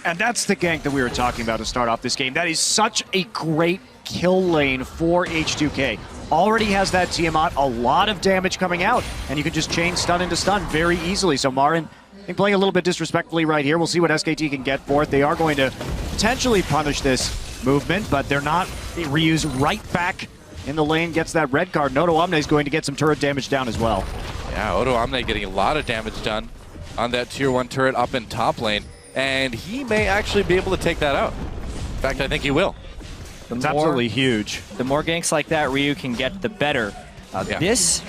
And that's the gank that we were talking about to start off this game. That is such a great kill lane for H2K. Already has that Tiamat, a lot of damage coming out, and you can just chain stun into stun very easily. So Marin, I think, playing a little bit disrespectfully right here. We'll see what SKT can get for it. They are going to potentially punish this movement, but they're not. Ryu's right back in the lane, gets that red card. Noto Omne is going to get some turret damage down as well. Yeah,
Odo Omne getting a lot of damage done on that tier 1 turret up in top lane, and he may actually be able to take that out. In fact, I think he will.
It's absolutely huge.
The more ganks like that Ryu can get, the better. This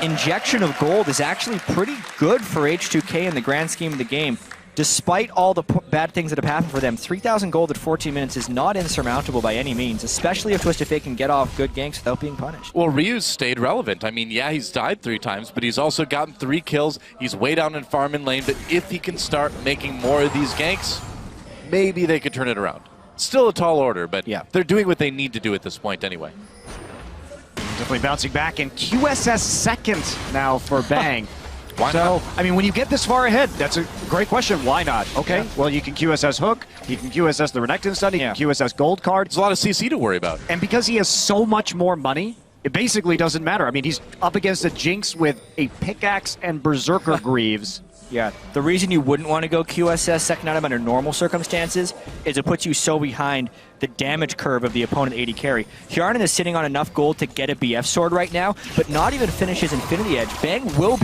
injection of gold is actually pretty good for H2K in the grand scheme of the game. Despite all the bad things that have happened for them, 3,000 gold at 14 minutes is not insurmountable by any means, especially if Twisted Fate can get off good ganks without being punished.
Well, Ryu's stayed relevant. I mean, yeah, he's died 3 times, but he's also gotten 3 kills. He's way down in farm in lane, but if he can start making more of these ganks, maybe they could turn it around. Still a tall order, but yeah, they're doing what they need to do at this point anyway.
Definitely bouncing back, and QSS second now for Bang.
Why not?
I mean, when you get this far ahead, that's a great question. Why not? Okay, well, you can QSS Hook, you can QSS the Renekton Stun, you can QSS Gold Card.
There's a lot of CC to worry about.
And because he has so much more money, it basically doesn't matter. I mean, he's up against a Jinx with a pickaxe and Berserker Greaves.
Yeah, the reason you wouldn't want to go QSS second item under normal circumstances is it puts you so behind the damage curve of the opponent AD carry. Hjarnan is sitting on enough gold to get a BF sword right now, but not even finish his Infinity Edge. Bang will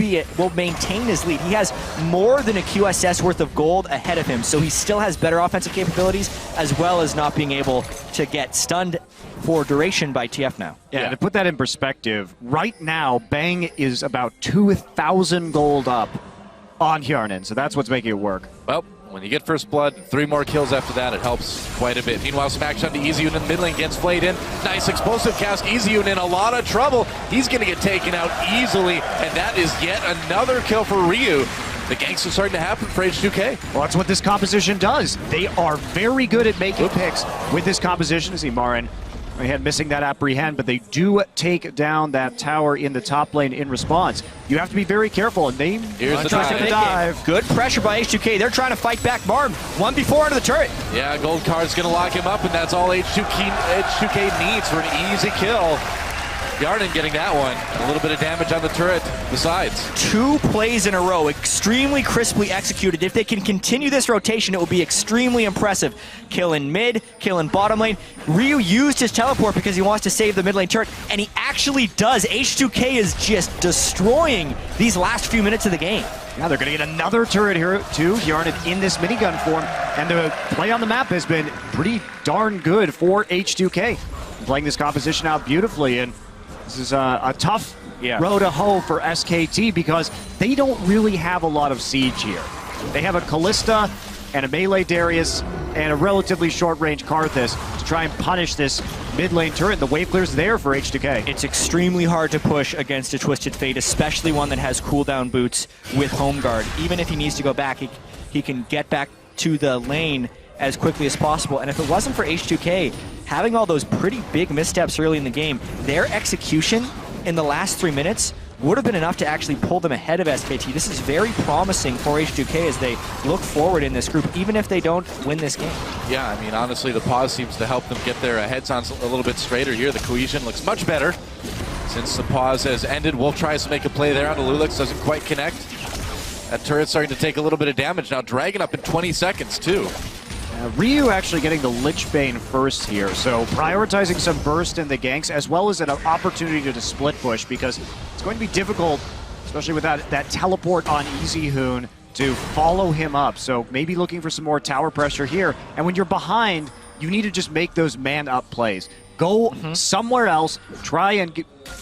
maintain his lead. He has more than a QSS worth of gold ahead of him, so he still has better offensive capabilities as well as not being able to get stunned for duration by TF now.
Yeah, to put that in perspective, right now Bang is about 2,000 gold up on Hjarnan, so that's what's making it work.
Well, when you get first blood, 3 more kills after that, it helps quite a bit. Meanwhile, some action on to EasyHoon in the mid lane, gets flayed in. Nice explosive cast. EasyHoon in a lot of trouble. He's going to get taken out easily, and that is yet another kill for Ryu. The ganks are starting to happen for H2K.
Well, that's what this composition does. They are very good at making picks with this composition. See Marin ahead missing that apprehend, but they do take down that tower in the top lane in response. You have to be very careful, and they
Here's the
dive.
Good pressure by H2K. They're trying to fight back Martin. 1v4 into the turret.
Yeah, gold card's going to lock him up, and that's all H2K needs for an easy kill. Hjarnan getting that one. A little bit of damage on the turret besides.
2 plays in a row, extremely crisply executed. If they can continue this rotation, it will be extremely impressive. Kill in mid, kill in bottom lane. Ryu used his teleport because he wants to save the mid lane turret, and he actually does. H2K is just destroying these last few minutes of the game.
Now they're going to get another turret here too. Hjarnan in this minigun form, and the play on the map has been pretty darn good for H2K. Playing this composition out beautifully, and this is a tough road to hoe for SKT because they don't really have a lot of siege here. They have a Callista and a melee Darius and a relatively short-range Karthus to try and punish this mid lane turret. The wave clear's there for H2K.
It's extremely hard to push against a Twisted Fate, especially one that has cooldown boots with home guard. Even if he needs to go back, he can get back to the lane as quickly as possible. And if it wasn't for H2K having all those pretty big missteps early in the game, their execution in the last 3 minutes would have been enough to actually pull them ahead of SKT. This is very promising for H2K as they look forward in this group, even if they don't win this game.
Yeah, I mean, honestly, the pause seems to help them get their heads on a little bit straighter here. The cohesion looks much better since the pause has ended. Wolf tries to make a play there onto Lulix, doesn't quite connect. That turret's starting to take a little bit of damage now. Dragon up in 20 seconds, too.
Ryu actually getting the Lich Bane first here, so prioritizing some burst in the ganks as well as an opportunity to split push, because it's going to be difficult, especially with that teleport on Easy Hoon, to follow him up. So maybe looking for some more tower pressure here. And when you're behind, you need to just make those man-up plays. Go somewhere else, try and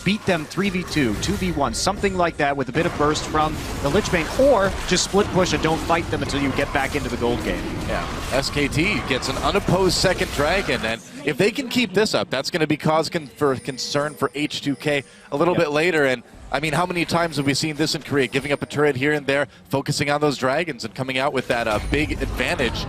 beat them 3v2, 2v1, something like that with a bit of burst from the Lich Bane, or just split push and don't fight them until you get back into the gold game.
Yeah, SKT gets an unopposed second dragon, and if they can keep this up, that's going to be cause for concern for H2K a little bit later. And I mean, how many times have we seen this in Korea, giving up a turret here and there, focusing on those dragons and coming out with that big advantage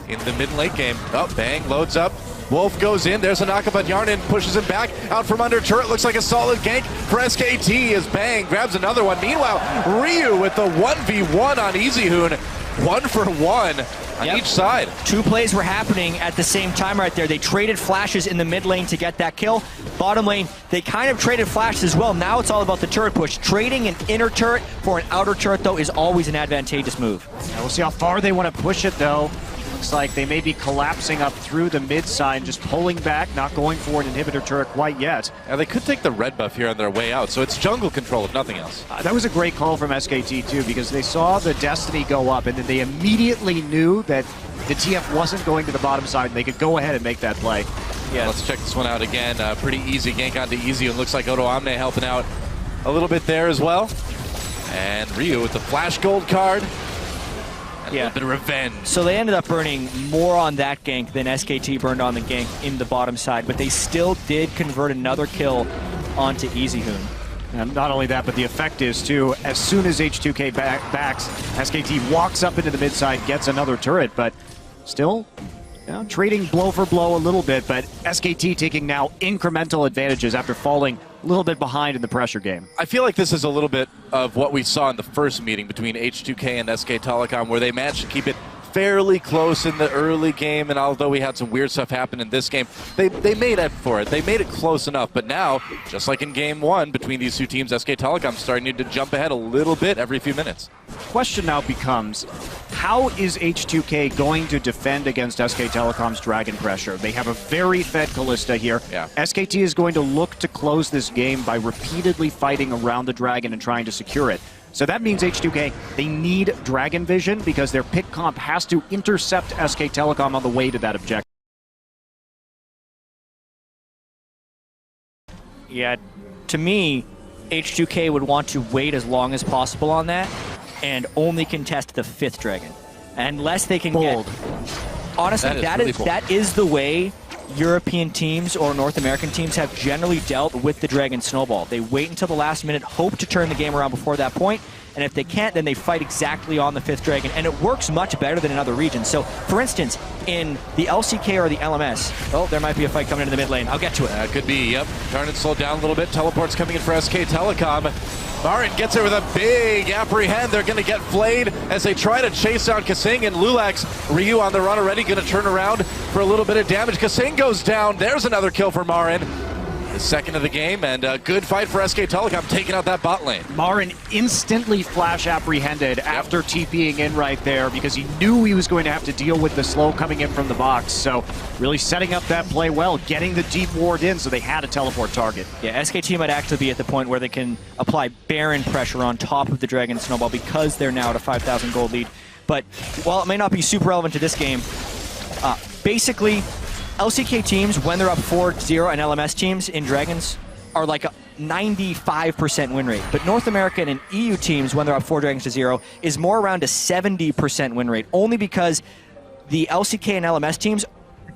in the mid and late game. Oh, bang, loads up. Wolf goes in, there's a knockup on Yarn and pushes him back. Out from under turret, looks like a solid gank for SKT as Bang grabs another one. Meanwhile, Ryu with the 1v1 on Easy Hoon. 1 for 1 on each side.
2 plays were happening at the same time right there. They traded flashes in the mid lane to get that kill. Bottom lane, they kind of traded flashes as well. Now it's all about the turret push. Trading an inner turret for an outer turret, though, is always an advantageous move.
We'll see how far they want to push it, though. Looks like they may be collapsing up through the mid side, just pulling back, not going for an inhibitor turret quite yet.
Yeah, they could take the red buff here on their way out, so it's jungle control if nothing else.
That was a great call from SKT too, because they saw the Destiny go up, and then they immediately knew that the TF wasn't going to the bottom side, and they could go ahead and make that play.
Yeah, let's check this one out again. Pretty easy gank onto Easy, and looks like Odo Omne helping out a little bit there as well. And Ryu with the flash gold card. A little bit of revenge.
So they ended up burning more on that gank than SKT burned on the gank in the bottom side, but they still did convert another kill onto Easy Hoon.
And not only that, but the effect is too, as soon as H2K backs, SKT walks up into the mid side, gets another turret, but still trading blow for blow a little bit, but SKT taking now incremental advantages after falling a little bit behind in the pressure game.
I feel like this is a little bit of what we saw in the first meeting between H2K and SK Telecom, where they managed to keep it fairly close in the early game, and although we had some weird stuff happen in this game, they made up for it. They made it close enough, but now, just like in game 1 between these two teams, SK Telecom starting to jump ahead a little bit every few minutes.
Question now becomes, how is H2K going to defend against SK Telecom's Dragon pressure? They have a very fed Kalista here.
Yeah.
SKT is going to look to close this game by repeatedly fighting around the Dragon and trying to secure it. So that means H2K, they need Dragon Vision because their pick comp has to intercept SK Telecom on the way to that objective.
Yeah, to me, H2K would want to wait as long as possible on that and only contest the 5th Dragon. Unless they can
Bold.
Honestly, that is the way European teams or North American teams have generally dealt with the Dragon Snowball. They wait until the last minute, hope to turn the game around before that point, and if they can't, then they fight exactly on the 5th Dragon, and it works much better than in other regions. So, for instance, in the LCK or the LMS, oh, there might be a fight coming into the mid lane. I'll get to it.
Could be, yep. Turn it slow down a little bit. Teleport's coming in for SK Telecom. Marin gets it with a big apprehend. They're going to get flayed as they try to chase down Kasing and Lulax. Ryu on the run already, going to turn around for a little bit of damage. Kasing goes down. There's another kill for Marin. The second of the game, and a good fight for SK Telecom, taking out that bot lane.
Marin instantly flash apprehended after TPing in right there because he knew he was going to have to deal with the slow coming in from the box. So really setting up that play well, getting the deep ward in so they had a teleport target.
Yeah, SKT might actually be at the point where they can apply Baron pressure on top of the Dragon Snowball because they're now at a 5,000 gold lead. But while it may not be super relevant to this game, basically, LCK teams, when they're up 4-0, and LMS teams in Dragons are like a 95% win rate. But North American and EU teams, when they're up 4 Dragons to 0, is more around a 70% win rate, only because the LCK and LMS teams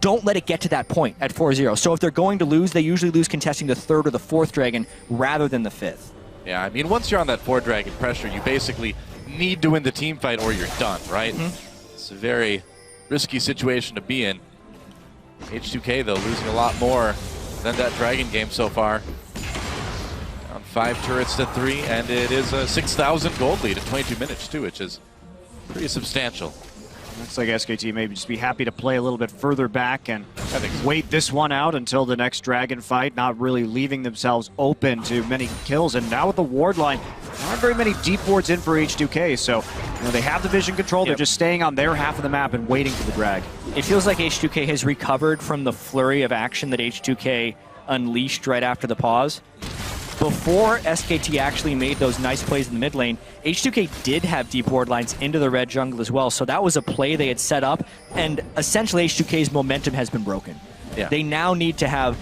don't let it get to that point at 4-0. So if they're going to lose, they usually lose contesting the 3rd or the 4th Dragon rather than the 5th.
Yeah, I mean, once you're on that 4 Dragon pressure, you basically need to win the team fight or you're done, right? It's a very risky situation to be in. H2K, though, losing a lot more than that Dragon game so far. Down 5 turrets to 3, and it is a 6,000 gold lead in 22 minutes, too, which is pretty substantial.
Looks like SKT may just be happy to play a little bit further back and wait this one out until the next Dragon fight, not really leaving themselves open to many kills. And now with the ward line, there aren't very many deep wards in for H2K, so they have the vision control. They're just staying on their half of the map and waiting for the drag.
It feels like H2K has recovered from the flurry of action that H2K unleashed right after the pause. Before SKT actually made those nice plays in the mid lane, H2K did have deep ward lines into the red jungle as well, so that was a play they had set up, and essentially H2K's momentum has been broken.
Yeah.
They now need to have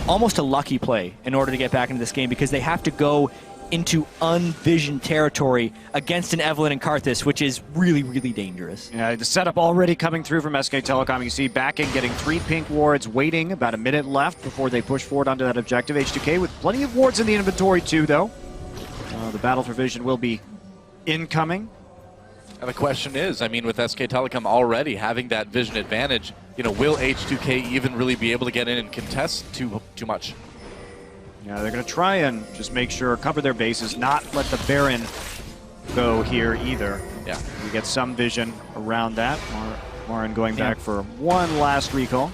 almost a lucky play in order to get back into this game, because they have to go into unvisioned territory against an Evelynn and Karthus, which is really, really dangerous.
Yeah, the setup already coming through from SK Telecom. You see backing getting 3 pink wards, waiting about a minute left before they push forward onto that objective. H2K with plenty of wards in the inventory too, though. The battle for vision will be incoming.
And the question is, I mean, with SK Telecom already having that vision advantage, will H2K even really be able to get in and contest too much?
Yeah, they're going to try and just make sure, cover their bases, not let the Baron go here either.
Yeah.
We get some vision around that. Marin going back for one last recall.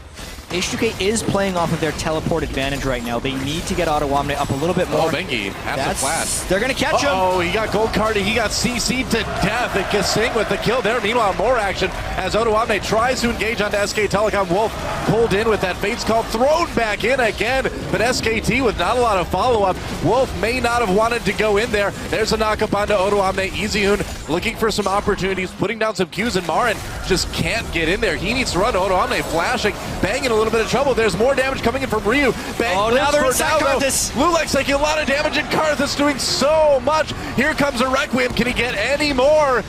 H2K is playing off of their teleport advantage right now. They need to get Auto-Omni up a little bit more.
Oh, Bengi has the flash.
They're going to catch him.
Oh, he got gold carded. He got CC'd to death. And Gr.C with the kill there. Meanwhile, more action as Auto-Omni tries to engage onto SK Telecom. Wolf pulled in with that Fate's Call, thrown back in again. But SKT with not a lot of follow-up. Wolf may not have wanted to go in there. There's a knock-up onto Auto-Omni. EasyHoon looking for some opportunities, putting down some Qs, and Marin just can't get in there. He needs to run. Auto-Omni flashing, banging a little bit of trouble. There's more damage coming in from Ryu. Bang,
now they're inside Karthus.
Lulex taking a lot of damage, and Karthus doing so much. Here comes a Requiem. Can he get any more?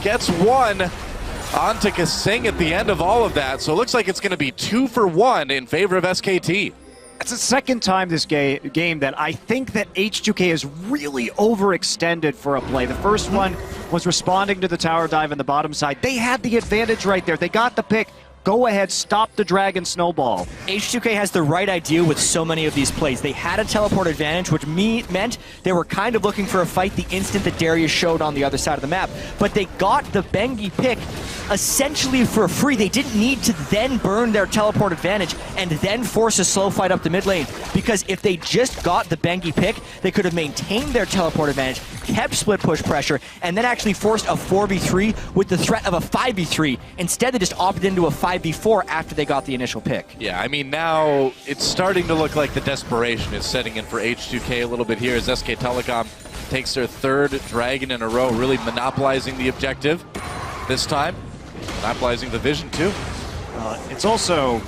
Gets one onto Gr.C at the end of all of that. So it looks like it's going to be 2 for 1 in favor of SKT.
It's the second time this game that I think that H2K is really overextended for a play. The first one was responding to the tower dive on the bottom side. They had the advantage right there. They got the pick. Go ahead, stop the dragon snowball.
H2K has the right idea with so many of these plays. They had a teleport advantage, which meant they were kind of looking for a fight the instant that Darius showed on the other side of the map. But they got the Bengi pick essentially for free. They didn't need to then burn their teleport advantage and then force a slow fight up the mid lane, because if they just got the Bengi pick, they could have maintained their teleport advantage, kept split push pressure, and then actually forced a 4v3 with the threat of a 5v3. Instead, they just opted into a 5v4 after they got the initial pick.
Yeah, I mean, now it's starting to look like the desperation is setting in for H2K a little bit here as SK Telecom takes their 3rd dragon in a row, really monopolizing the objective this time. Monopolizing the vision, too.
It's also,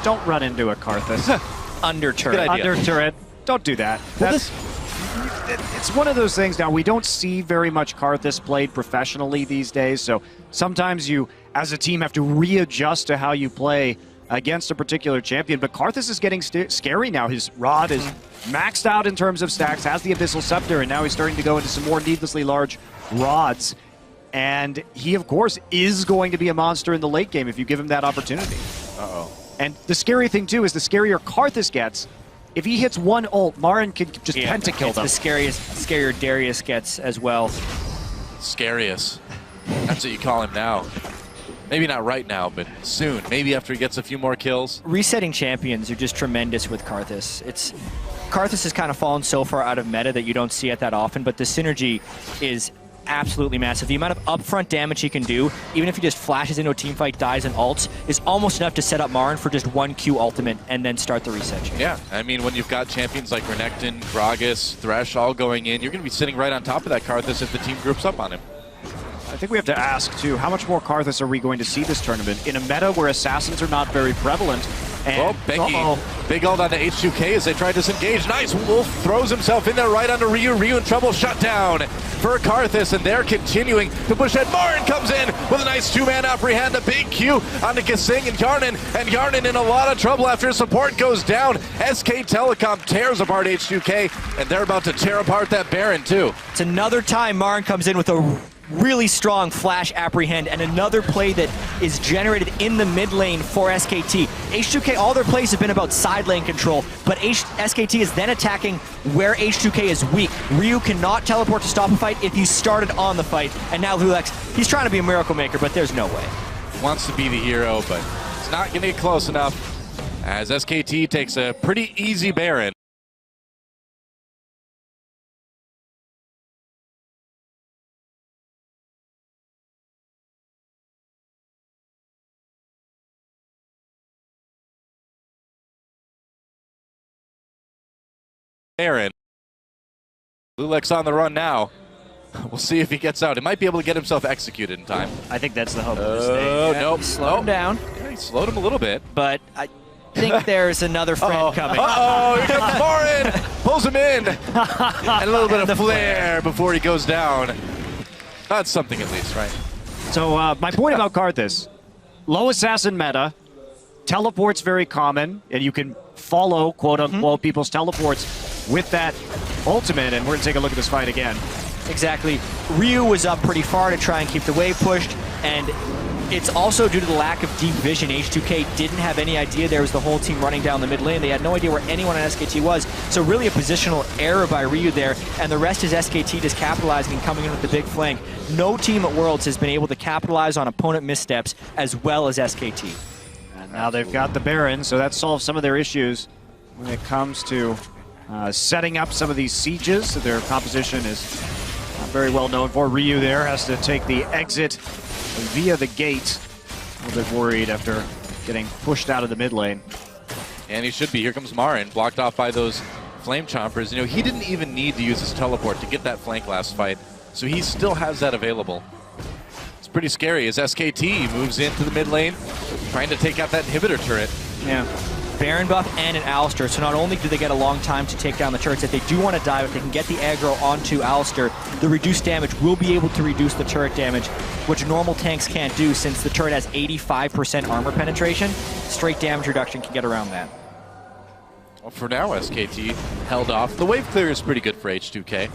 don't run into a Karthus.
Under turret.
Under turret. Don't do that.
Well,
it's one of those things now, we don't see very much Karthus played professionally these days, so sometimes you, as a team, have to readjust to how you play against a particular champion, but Karthus is getting scary now. His rod is maxed out in terms of stacks, has the Abyssal Scepter, and now he's starting to go into some more needlessly large rods. And he, of course, is going to be a monster in the late game if you give him that opportunity.
Uh-oh.
And the scary thing, too, is the scarier Karthus gets, if he hits one ult, Marin can just pentakill them.
The scarier Darius gets as well.
Scariest. That's what you call him now. Maybe not right now, but soon. Maybe after he gets a few more kills.
Resetting champions are just tremendous with Karthus. Karthus has kind of fallen so far out of meta that you don't see it that often, but the synergy is absolutely massive. The amount of upfront damage he can do, even if he just flashes into a teamfight, dies, and ults, is almost enough to set up Marin for just 1 Q ultimate and then start the reset chain.
Yeah, I mean, when you've got champions like Renekton, Gragas, Thresh all going in, you're going to be sitting right on top of that Karthus if the team groups up on him.
I think we have to ask, too, how much more Karthus are we going to see this tournament in a meta where assassins are not very prevalent?
And Bengi, big ult onto H2K as they try to disengage. Nice, Wolf throws himself in there right onto Ryu. Ryu in trouble, shut down for Karthus, and they're continuing to push ahead. Marin comes in with a nice 2-man apprehend, a big Q onto Gr.C and Yarnan in a lot of trouble after his support goes down. SK Telecom tears apart H2K, and they're about to tear apart that Baron, too.
It's another time Marin comes in with a really strong flash apprehend, and another play that is generated in the mid lane for SKT. H2K, all their plays have been about side lane control, but SKT is then attacking where H2K is weak. Ryu cannot teleport to stop a fight if he started on the fight, and now Lulex, he's trying to be a miracle maker, but there's no way.
Wants to be the hero, but it's not going to get close enough as SKT takes a pretty easy Baron. Lulex on the run now. We'll see if he gets out. He might be able to get himself executed in time.
I think that's the hope of this
Oh,
thing.
nope.
Slow him down.
Yeah, he slowed him a little bit.
But I think there's another friend coming.
Uh-oh, here comes Morin. Pulls him in. And a little bit of flare before he goes down. That's something at least, right?
So my point about Karthus, low assassin meta, teleport's very common, and you can follow, quote-unquote, people's teleports with that ultimate, and we're going to take a look at this fight again.
Exactly. Ryu was up pretty far to try and keep the wave pushed, and it's also due to the lack of deep vision. H2K didn't have any idea there was the whole team running down the mid lane. They had no idea where anyone on SKT was, so really a positional error by Ryu there, and the rest is SKT just capitalizing and coming in with the big flank. No team at Worlds has been able to capitalize on opponent missteps as well as SKT.
And now they've got the Baron, so that solves some of their issues when it comes to setting up some of these sieges. So their composition is not very well known for. Ryu there has to take the exit via the gate. A little bit worried after getting pushed out of the mid lane.
And he should be. Here comes Marin, blocked off by those Flame Chompers. You know, he didn't even need to use his teleport to get that flank last fight, so he still has that available. It's pretty scary as SKT moves into the mid lane, trying to take out that inhibitor turret.
Yeah. Baron buff and an Alistar, so not only do they get a long time to take down the turrets, if they do want to dive, if they can get the aggro onto Alistar, the reduced damage will be able to reduce the turret damage, which normal tanks can't do since the turret has 85% armor penetration. Straight damage reduction can get around that.
Well, for now, SKT held off. The wave clear is pretty good for H2K.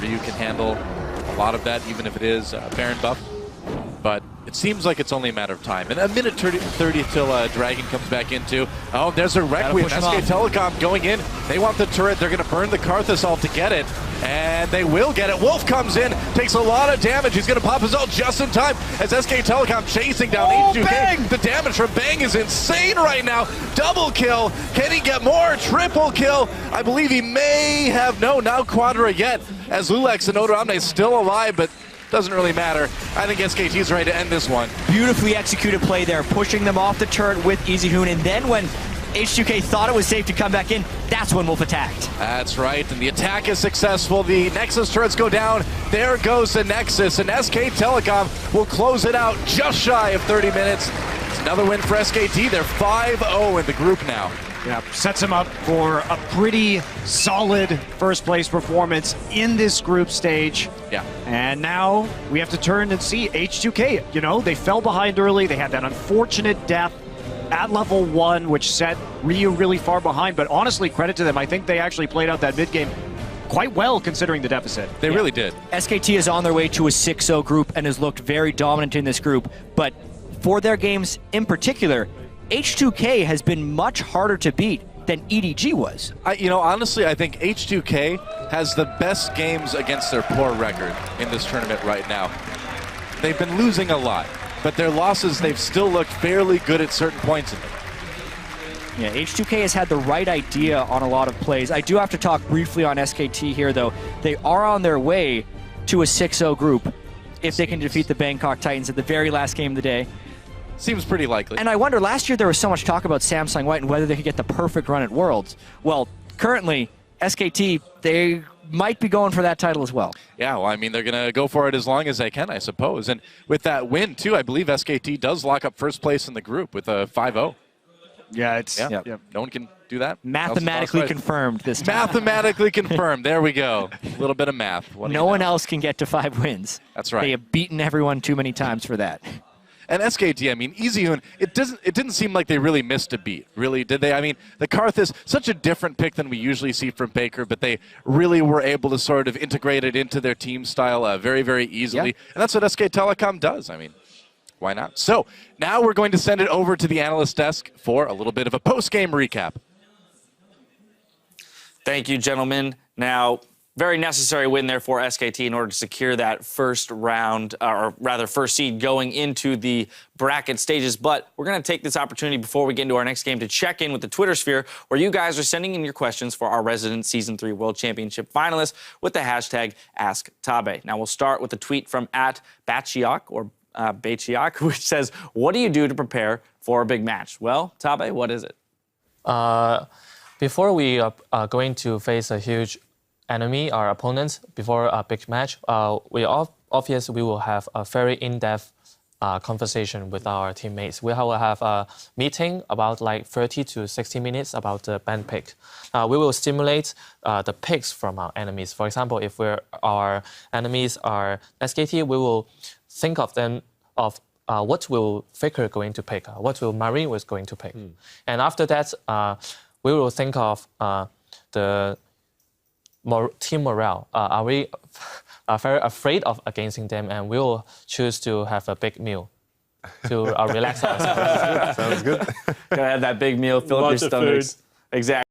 Ryu can handle a lot of that, even if it is Baron buff. But it seems like it's only a matter of time. And a minute 30 till Dragon comes back into. Oh, there's a Requiem. SK Telecom going in. They want the turret. They're going to burn the Karthus ult to get it. And they will get it. Wolf comes in, takes a lot of damage. He's going to pop his ult just in time as SK Telecom chasing down H2K.
Bang!
The damage from Bang is insane right now. Double kill. Can he get more? Triple kill. I believe he may have. No, now Quadra yet. As Lulex and Odoamne still alive, but doesn't really matter. I think SKT is ready to end this one.
Beautifully executed play there, pushing them off the turret with EasyHoon, and then when H2K thought it was safe to come back in, that's when Wolf attacked.
That's right, and the attack is successful. The Nexus turrets go down. There goes the Nexus, and SK Telecom will close it out just shy of 30 minutes. It's another win for SKT. They're 5-0 in the group now.
Yeah, sets him up for a pretty solid first place performance in this group stage.
Yeah.
And now we have to turn and see H2K. You know, they fell behind early. They had that unfortunate death at level 1, which set Ryu really far behind. But honestly, credit to them. I think they actually played out that mid game quite well considering the deficit.
They really did.
SKT is on their way to a 6-0 group and has looked very dominant in this group. But for their games in particular, H2K has been much harder to beat than EDG was.
Honestly, I think H2K has the best games against their poor record in this tournament right now. They've been losing a lot, but their losses, they've still looked fairly good at certain points in them.
Yeah, H2K has had the right idea on a lot of plays. I do have to talk briefly on SKT here, though. They are on their way to a 6-0 group if they can defeat the Bangkok Titans at the very last game of the day.
Seems pretty likely.
And I wonder, last year there was so much talk about Samsung White and whether they could get the perfect run at Worlds. Well, currently, SKT, they might be going for that title as well.
Yeah, well, I mean, they're going to go for it as long as they can, I suppose. And with that win, too, I believe SKT does lock up first place in the group with a 5-0.
Yeah, it's...
Yeah. No one can do that.
Mathematically confirmed this time.
Mathematically confirmed. There we go. A little bit of math.
No one else can get to 5 wins.
That's right.
They have beaten everyone too many times for that.
And SKT, I mean, EasyHoon, it didn't seem like they really missed a beat, really, did they? I mean, the Karthus, such a different pick than we usually see from Baker, but they really were able to sort of integrate it into their team style very, very easily.
Yeah.
And that's what SK Telecom does. I mean, why not? So now we're going to send it over to the analyst desk for a little bit of a post-game recap.
Thank you, gentlemen. Now, very necessary win there for SKT in order to secure that first round, or rather first seed going into the bracket stages. But we're going to take this opportunity before we get into our next game to check in with the Twitter sphere, where you guys are sending in your questions for our resident Season 3 World Championship finalists with the hashtag AskTabe. Now, we'll start with a tweet from @Bachiak, or Bachiak, which says, what do you do to prepare for a big match? Well, Tabe, what is it?
Before we are going to face a huge enemy, our opponents, before a big match, obviously we will have a very in-depth conversation with our teammates. We will have a meeting about like 30 to 60 minutes about the band pick. We will stimulate the picks from our enemies. For example, if our enemies are SKT, we will think of them of what will Faker going to pick, what will Marine was going to pick. And after that, we will think of the team morale. Are we very afraid of against them, and we will choose to have a big meal to relax ourselves.
Sounds good.
Gotta have that big meal, fill up your
Lots of
stomachs.
food.
Exactly.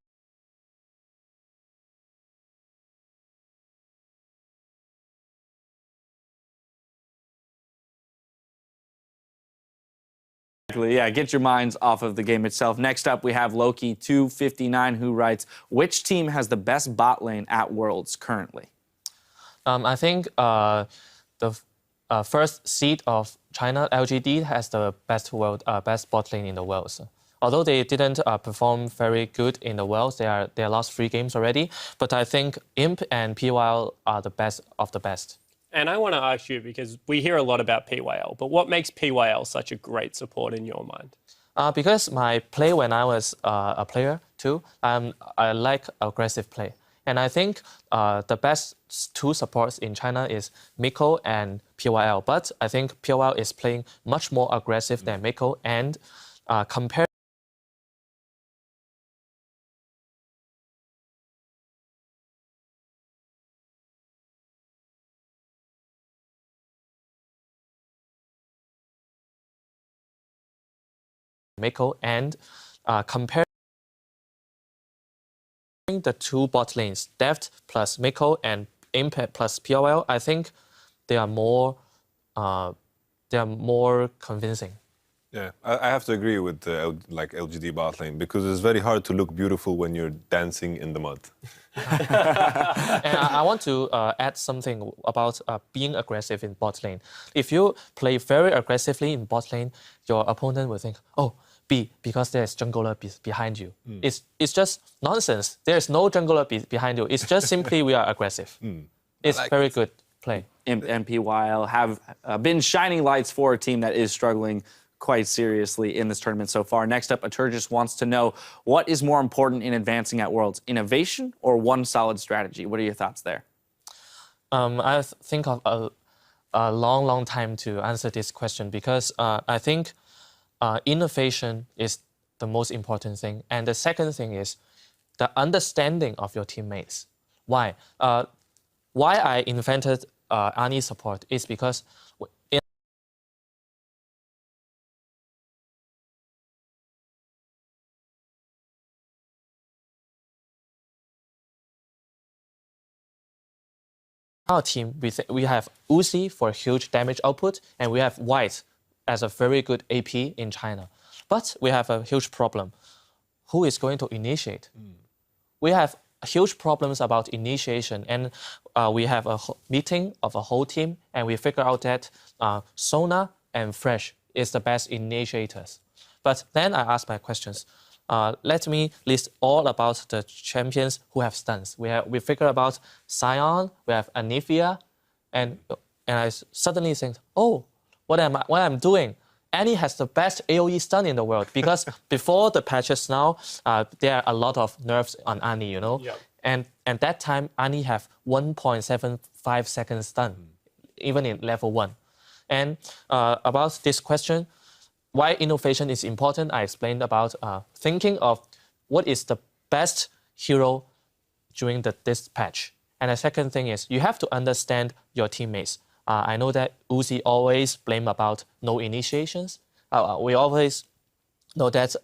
Yeah, get your minds off of the game itself. Next up, we have Loki259, who writes, which team has the best bot lane at Worlds currently?
I think the first seed of China, LGD, has the best bot lane in the world. So, although they didn't perform very good in the Worlds, they lost 3 games already. But I think Imp and PYL are the best of the best.
And I want to ask you, because we hear a lot about PYL, but what makes PYL such a great support in your mind?
Because my play when I was a player too, I like aggressive play. And I think the best 2 supports in China is Miko and PYL. But I think PYL is playing much more aggressive than Miko. And compared Miko and comparing the 2 bot lanes, Deft plus Miko and Impact plus POL, I think they are more convincing.
Yeah, I have to agree with LGD bot lane, because it's very hard to look beautiful when you're dancing in the mud.
And I want to add something about being aggressive in bot lane. If you play very aggressively in bot lane, your opponent will think, oh, B, because there's jungler behind you. It's just nonsense. There's no jungler behind you. It's just simply we are aggressive. It's like very good play.
Imp and PYL have been shining lights for a team that is struggling quite seriously in this tournament so far. Next up, Aturgis wants to know, what is more important in advancing at Worlds, innovation or one solid strategy? What are your thoughts there?
I think of a long time to answer this question, because I think innovation is the most important thing. And the second thing is the understanding of your teammates. Why? Why I invented Ani support is because in our team, we have Uzi for huge damage output, and we have White as a very good AP in China. But we have a huge problem. Who is going to initiate? We have huge problems about initiation, and we have a meeting of a whole team, and we figure out that Sona and Fresh is the best initiators. But then I ask my questions. Let me list all about the champions who have stuns. We figure about Sion, we have Anivia, and I suddenly think, oh, what I'm doing? Annie has the best AoE stun in the world, because before the patches now, there are a lot of nerfs on Annie, you know?
Yep.
And that time, Annie have 1.75 seconds stun, even in level 1. And about this question, why innovation is important, I explained about thinking of what is the best hero during this patch. And the second thing is you have to understand your teammates. I know that Uzi always blame about no initiations. We always know that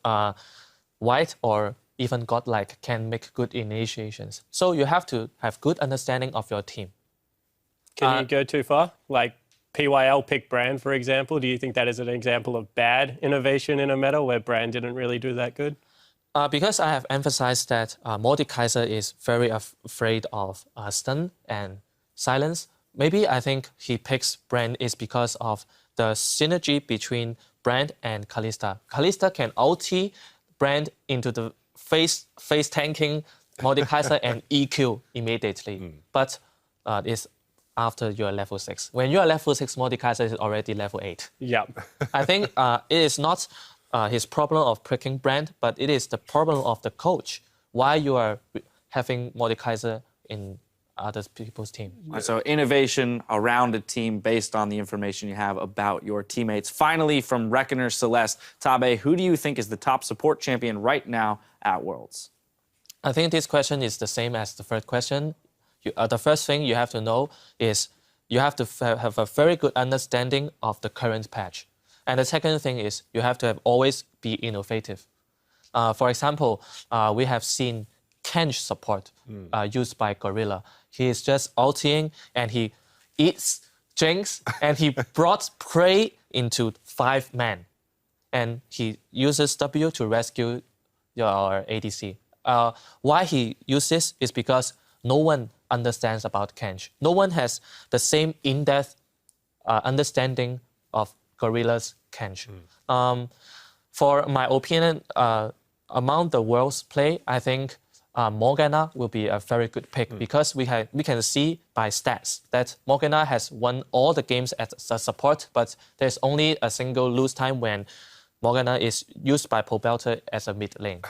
White or even Godlike can make good initiations. So you have to have good understanding of your team.
Can you go too far? Like PYL pick Brand, for example. Do you think that is an example of bad innovation in a meta where Brand didn't really do that good?
Because I have emphasized that Mordekaiser is very afraid of stun and silence, maybe I think he picks Brand is because of the synergy between Brand and Kalista. Kalista can ulti Brand into the face tanking Mordekaiser and EQ immediately. But it's after you're level 6. When you're level 6, Mordekaiser is already level 8.
Yeah.
I think it is not his problem of picking Brand, but it is the problem of the coach. Why you are having Mordekaiser in other people's team.
So innovation around a team based on the information you have about your teammates. Finally, from Reckoner Celeste, Tabe, who do you think is the top support champion right now at Worlds?
I think this question is the same as the first question. The first thing you have to know is you have to have a very good understanding of the current patch. And the second thing is you have to always be innovative. For example, we have seen Kench support used by Gorilla. He is just ulting and he eats, drinks, and he brought prey into 5 men. And he uses W to rescue your ADC. Why he uses this is because no one understands about Kench. No one has the same in-depth understanding of Gorilla's Kench. For my opinion, among the world's play, I think Morgana will be a very good pick because we can see by stats that Morgana has won all the games as a support, but there's only a single lose time when Morgana is used by Pobelter as a mid lane.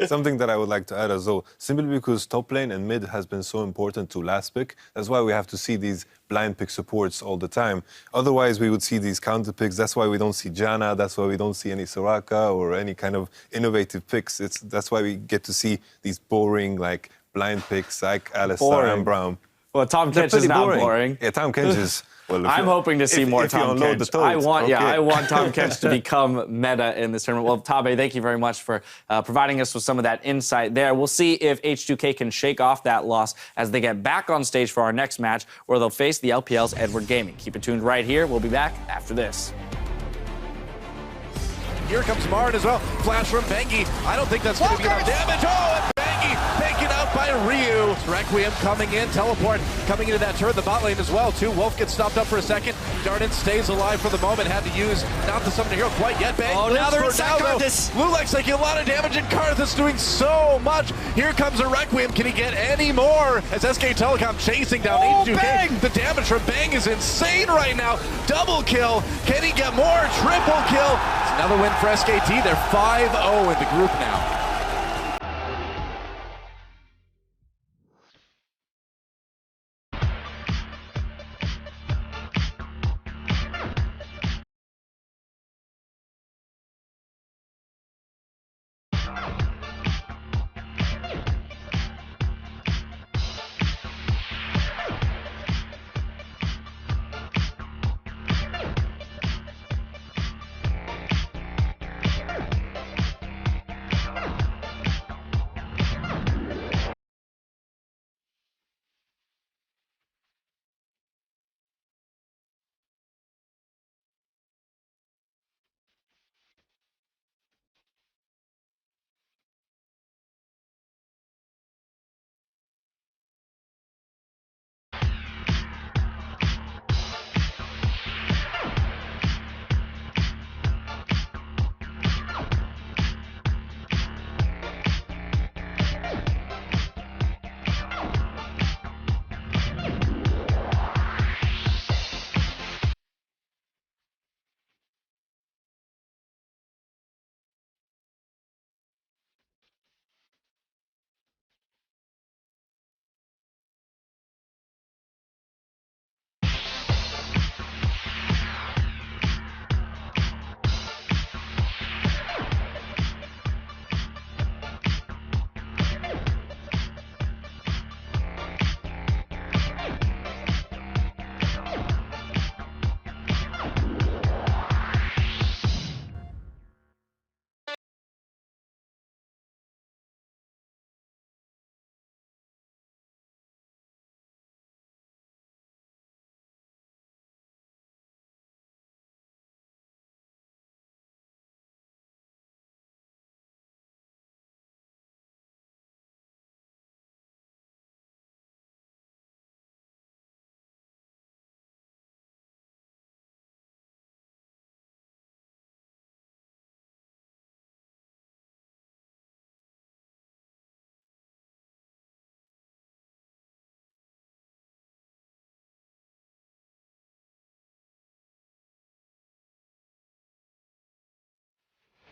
Something that I would like to add as well, simply because top lane and mid has been so important to last pick, that's why we have to see these blind pick supports all the time. Otherwise, we would see these counter picks. That's why we don't see Janna, that's why we don't see any Soraka or any kind of innovative picks. That's why we get to see these boring, like, blind picks like Alistar and Braum.
Well, Tahm Kench is not boring.
Yeah, Tahm Kench is... Well,
I'm hoping to see more Tahm Kench. I want Tahm Kench to become meta in this tournament. Well, Tabe, thank you very much for providing us with some of that insight there. We'll see if H2K can shake off that loss as they get back on stage for our next match, where they'll face the LPL's Edward Gaming. Keep it tuned right here. We'll be back after this.
Here comes Martin as well. Flash from Bengi. I don't think that's going to be enough damage. Oh, and Bengi taken out by Ryu. Requiem coming in. Teleport coming into that turret. The bot lane as well, too. Wolf gets stopped up for a second. Darden stays alive for the moment. Had to use not the summon hero quite yet. Bang.
Oh, now they're inside Karthus.
Lulex taking a lot of damage, and Karthus doing so much. Here comes a Requiem. Can he get any more? As SK Telecom chasing down H2K.
Bang.
The damage from Bang is insane right now. Double kill. Can he get more? Triple kill. It's another win for SKT. They're 5-0 in the group now.